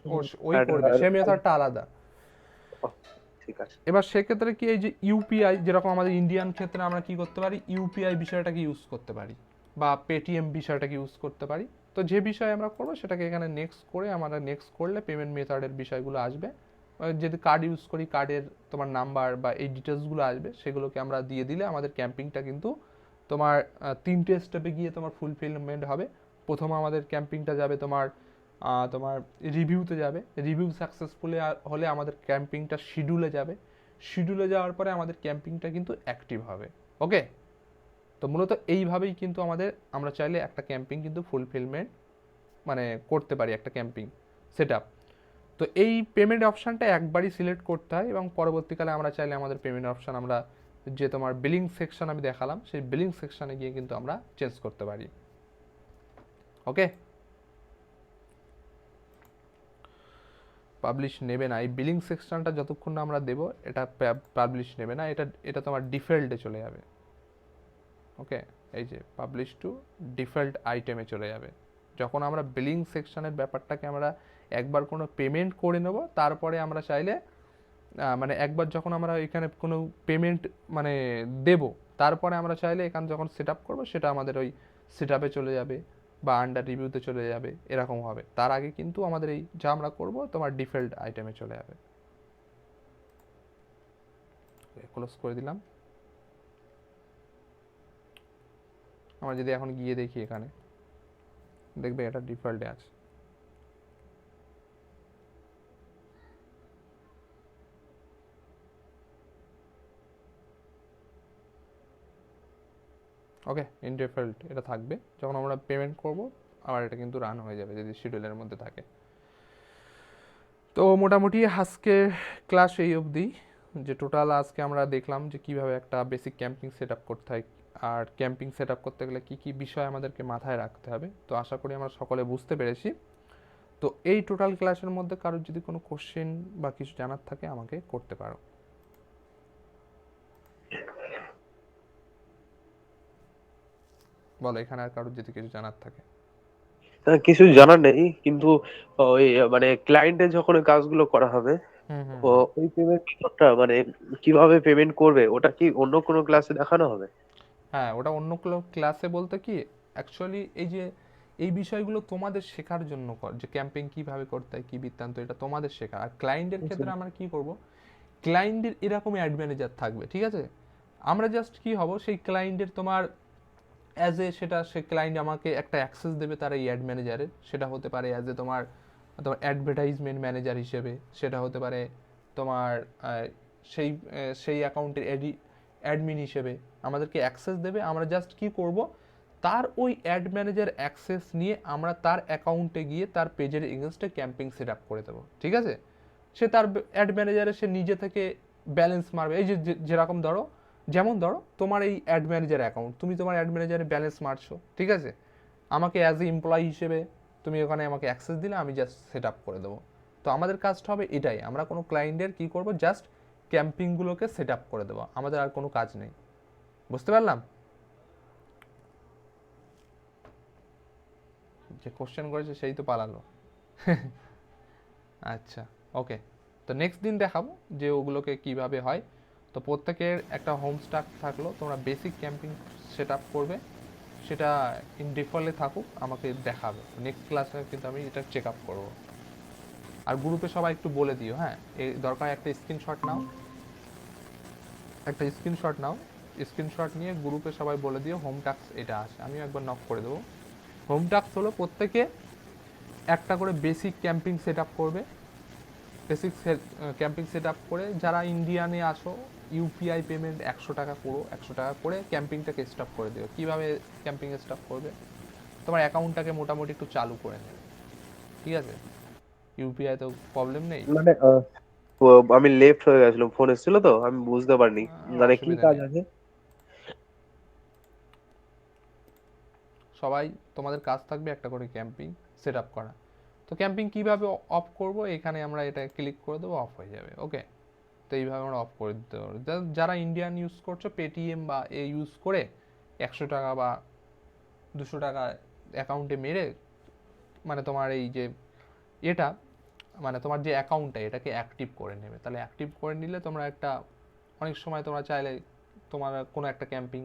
ওই করবে, সে মেথডটা আলাদা। ঠিক আছে। এবার সেক্ষেত্রে কি, এই যে ইউপিআই, যেরকম আমাদের ইন্ডিয়ান ক্ষেত্রে আমরা কি করতে পারি, ইউপিআই বিষয়টাকে ইউজ করতে পারি, বা পেটিএম বিষয়টাকে ইউজ করতে পারি। তো যে বিষয় আমরা করবো সেটাকে এখানে নেক্সট করে, আমরা নেক্সট করলে পেমেন্ট মেথডের বিষয়গুলো আসবে। যদি কার্ড ইউজ করি, কার্ডের তোমার নাম্বার বা এই ডিটেলসগুলো আসবে, সেগুলোকে আমরা দিয়ে দিলে আমাদের ক্যাম্পিংটা কিন্তু তোমার 3টে স্টেপে গিয়ে তোমার ফুলফিলমেন্ট হবে। প্রথমে আমাদের ক্যাম্পিংটা যাবে তোমার তোমার রিভিউতে যাবে, রিভিউ সাকসেসফুলি হলে আমাদের ক্যাম্পিংটা শিডিউলে যাবে, শিডিউলে যাওয়ার পরে আমাদের ক্যাম্পিংটা কিন্তু অ্যাক্টিভ হবে। ওকে, তো মূলত এইভাবেই কিন্তু আমরা চাইলে একটা ক্যাম্পিং কিন্তু ফুলফিলমেন্ট মানে করতে পারি, একটা ক্যাম্পিং সেট আপ। তো এই পেমেন্ট অপশানটা একবারই সিলেক্ট করতে হয়, এবং পরবর্তীকালে আমরা চাইলে আমাদের পেমেন্ট অপশান আমরা যে তোমার বিলিং সেকশন আমি দেখালাম, সেই বিলিং সেকশানে গিয়ে কিন্তু আমরা চেঞ্জ করতে পারি। ওকে, পাবলিশ নেবে না, এই বিলিং সেকশনটা যতক্ষণ না আমরা দেবো এটা পাবলিশ নেবে না, এটা তোমার ডিফল্টে চলে যাবে। ওকে, এই যে পাবলিশ টু ডিফল্ট আইটেমে চলে যাবে। যখন আমরা বিলিং সেকশনের ব্যাপারটাকে আমরা একবার কোনো পেমেন্ট করে নেব, তারপরে আমরা চাইলে মানে একবার যখন আমরা এখানে কোনো পেমেন্ট মানে দেব, তারপরে আমরা চাইলে এখানে যখন সেট আপ করবো সেটা আমাদের ওই সেট আপে চলে যাবে বা আন্ডার রিভিউতে চলে যাবে, এরকম হবে। তার আগে কিন্তু আমাদের এই যা আমরা করবো তোমার ডিফল্ট আইটেমে চলে যাবে। ক্লোজ করে দিলাম। আমরা যদি এখন গিয়ে দেখি, এখানে দেখবে এটা ডিফল্টে আছে। ওকে, ইন ডিফল্ট এটা থাকবে, যখন আমরা পেমেন্ট করব আবার এটা কিন্তু রান হয়ে যাবে যদি শিডিউলের মধ্যে থাকে। তো মোটামুটি আজকে ক্লাস এই অবধি, যে টোটাল আজকে আমরা দেখলাম যে কিভাবে একটা বেসিক ক্যাম্পিং সেট আপ করতে হয়, আর ক্যাম্পিং সেট আপ করতে গেলে কী কী বিষয় আমাদেরকে মাথায় রাখতে হবে। তো আশা করি আমরা সকলে বুঝতে পেরেছি। তো এই টোটাল ক্লাসের মধ্যে কারোর যদি কোনো কোশ্চেন বা কিছু জানার থাকে আমাকে করতে পারো। বলো এখানে আর কারোর যদি কিছু জানার থাকে। কিছু জানার নেই, কিন্তু ওই মানে ক্লায়েন্টের যখন ওই কাজগুলো করা হবে, ওই পেমেন্ট মেথডটা মানে কিভাবে পেমেন্ট করবে ওটা কি অন্য কোনো ক্লাসে দেখানো হবে? হ্যাঁ, ওটা অন্য ক্লাসে বলতে কি, অ্যাকচুয়ালি এই বিষয়গুলো তোমাদের শেখার জন্য যে ক্যাম্পিং কিভাবে করতে হয়, কি বৃত্তান্ত, এটা তোমাদের শেখা। আর ক্লায়েন্টের ক্ষেত্রে আমরা কি করব, ক্লায়েন্টের এরকমই অ্যাড ম্যানেজার থাকবে, ঠিক আছে? আমরা জাস্ট কি হব, সেই ক্লায়েন্টের তোমার সে ক্লায়েন্ট আমাকে একটা অ্যাক্সেস দেবে তার এই অ্যাড ম্যানেজারের, সেটা হতে পারে তোমার তোমার অ্যাডভার্টাইজমেন্ট ম্যানেজার হিসেবে, সেটা হতে পারে তোমার সেই অ্যাকাউন্টের অ্যাডমিন হিসেবে আমাদেরকে অ্যাক্সেস দেবে। আমরা জাস্ট কি করব, তার ওই অ্যাড ম্যানেজার অ্যাক্সেস নিয়ে আমরা তার অ্যাকাউন্টে গিয়ে তার পেজের এগেনস্টে ক্যাম্পিং সেট আপ করে দেবো, ঠিক আছে? সে তার অ্যাড ম্যানেজারে সে নিজে থেকে ব্যালেন্স মারবে। এই যেরকম যেমন ধরো তোমার এই অ্যাড ম্যানেজার অ্যাকাউন্ট, তুমি তোমার অ্যাড ম্যানেজারে ব্যালেন্স মারছো, ঠিক আছে? আমাকে অ্যাজ এ এমপ্লয়ি হিসেবে তুমি ওখানে আমাকে অ্যাক্সেস দিলে আমি জাস্ট সেট আপ করে দেবো। তো আমাদের কাজটা হবে এটাই, আমরা কোনো ক্লায়েন্টের কী করবো, জাস্ট ক্যাম্পিংগুলোকে সেট আপ করে দেবো, আমাদের আর কোনো কাজ নেই। বুঝতে পারলাম? যে কোশ্চেন করেছে সেই তো পালালো। আচ্ছা, ওকে। তো নেক্সট দিন দেখাবো যে ওগুলোকে কিভাবে হয়। তো প্রত্যেকের একটা হোম স্টাক থাকলো, তোমরা বেসিক ক্যাম্পিং সেট আপ করবে, সেটা ইন ডিফল্টে থাকুক, আমাকে দেখাবে। নেক্সট ক্লাসে কিন্তু আমি এটা চেক আপ করবো। আর গ্রুপে সবাই একটু বলে দিও, হ্যাঁ, এই দরকার একটা স্ক্রিনশট নাও, স্ক্রিনশট নিয়ে গ্রুপে সবাই বলে দিও হোম টাস্ক এটা আছে, আমিও একবার নক করে দেবো। হোম টাস্ক হলো প্রত্যেকে একটা করে বেসিক ক্যাম্পিং সেট আপ করবে। বেসিক ক্যাম্পিং সেট আপ করে যারা ইন্ডিয়ানে আসো, ইউপিআই পেমেন্ট 100 টাকা করো, 100 টাকা করে ক্যাম্পিংটাকে স্টপ করে দিও। কীভাবে ক্যাম্পিং স্টপ করবে, তোমার অ্যাকাউন্টটাকে মোটামুটি একটু চালু করে নেবে, ঠিক আছে? ইউপিআই তো প্রবলেম নেই, মানে আমি লেফট হয়ে গেছিলাম, ফোন এসেছিল তো আমি বুঝতে পারিনি মানে কি অসুবিধা কাজ নেই। আছে। সবাই তোমাদের কাজ থাকবে একটা করে ক্যাম্পিং সেট আপ করা। তো ক্যাম্পিং কীভাবে অফ করব, এখানে আমরা এটা ক্লিক করে দেবো, অফ হয়ে যাবে। ওকে, তো এইভাবে আমরা অফ করে দিতে পারবো। যারা ইন্ডিয়ান ইউজ করছো, পেটিএম বা এ ইউজ করে 100 টাকা বা 200 টাকা অ্যাকাউন্টে মেরে, মানে তোমার এই যে এটা, মানে তোমার যে অ্যাকাউন্টটা এটাকে অ্যাক্টিভ করে নেবে। তাহলে অ্যাক্টিভ করে নিলে তোমরা একটা, অনেক সময় তোমরা চাইলে তোমার কোনো একটা ক্যাম্পিং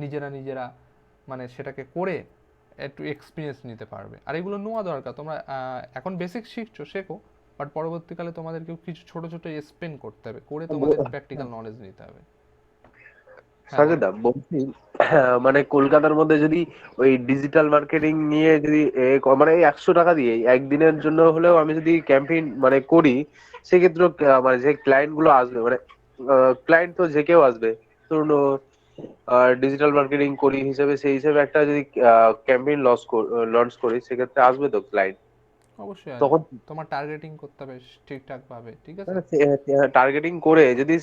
নিজেরা মানে সেটাকে করে একটু এক্সপিরিয়েন্স নিতে পারবে। আর এগুলো নেওয়া দরকার, তোমরা এখন বেসিক শিখছো, শেখো, বাট পরবর্তীকালে তোমাদেরকেও কিছু ছোট ছোট স্পেন্ড করতে হবে, করে তোমাদের প্র্যাকটিক্যাল নলেজ নিতে হবে। হ্যাঁ, বলো। সাজেদা বলছি, মানে কলকাতার মধ্যে যদি ওই ডিজিটাল মার্কেটিং নিয়ে যদি মানে এই 100 টাকা দিয়ে একদিনের জন্য হলেও আমি যদি ক্যাম্পেইন মানে করি, সেক্ষেত্রে মানে যে ক্লায়েন্ট গুলো আসবে, মানে ক্লায়েন্ট তো যে কেউ আসবে, ধরুন ডিজিটাল মার্কেটিং করি হিসেবে, সেই হিসেবে একটা যদি ক্যাম্পেইন লঞ্চ করি, সেক্ষেত্রে আসবে তো ক্লায়েন্ট অবশ্যই আসবে, তখন? তোমার টার্গেটিং করতে হবে ঠিকঠাক ভাবে, ঠিক আছে? টার্গেটিং করে যদি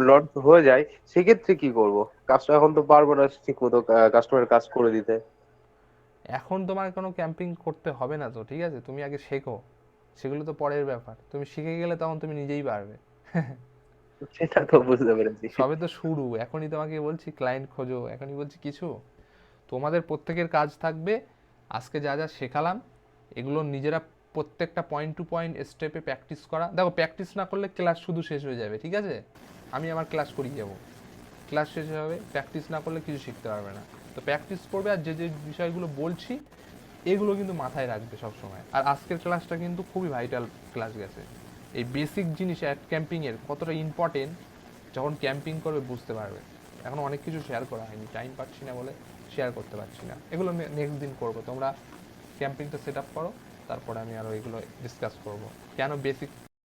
লঞ্চ হয়ে যায়, সেক্ষেত্রে কি করব? কাজটা এখন তো পারবো না ঠিক মতো কাস্টমারের কাজ করে দিতে। এখন তোমার কোনো ক্যাম্পিং করতে হবে না তো, ঠিক আছে? তুমি আগে শেখো, সেগুলো তো পরের ব্যাপার। তুমি শিখে গেলে তখন তুমি নিজেই পারবে। সেটা তো বুঝতে পেরেছি। সবে তো শুরু, এখনই তোমাকে বলছি ক্লায়েন্ট খোঁজো, এখনই বলছি কিছু। তোমাদের প্রত্যেকের কাজ থাকবে, আজকে যা যা শেখালাম এগুলো নিজেরা প্রত্যেকটা পয়েন্ট টু পয়েন্ট স্টেপে প্র্যাকটিস করা। দেখো, প্র্যাকটিস না করলে ক্লাস শুধু শেষ হয়ে যাবে, ঠিক আছে? আমি আমার ক্লাস করিয়ে যাবো, ক্লাস শেষ হয়ে যাবে, প্র্যাকটিস না করলে কিছু শিখতে পারবে না। তো প্র্যাকটিস করবে, আর যে যে বিষয়গুলো বলছি এগুলো কিন্তু মাথায় রাখবে সব সময়। আর আজকের ক্লাসটা কিন্তু খুবই ভাইটাল ক্লাস গেছে। এই বেসিক জিনিস ক্যাম্পিংয়ের কতটা ইম্পর্টেন্ট যখন ক্যাম্পিং করবে বুঝতে পারবে। এখন অনেক কিছু শেয়ার করা হয়নি, টাইম পাচ্ছি না বলে শেয়ার করতে পারছি না। এগুলো নেক্সট দিন করবো, তোমরা ক্যাম্পিংটা সেট আপ করো, তারপরে আমি আরও এগুলো ডিসকাস করবো, কেন বেসিক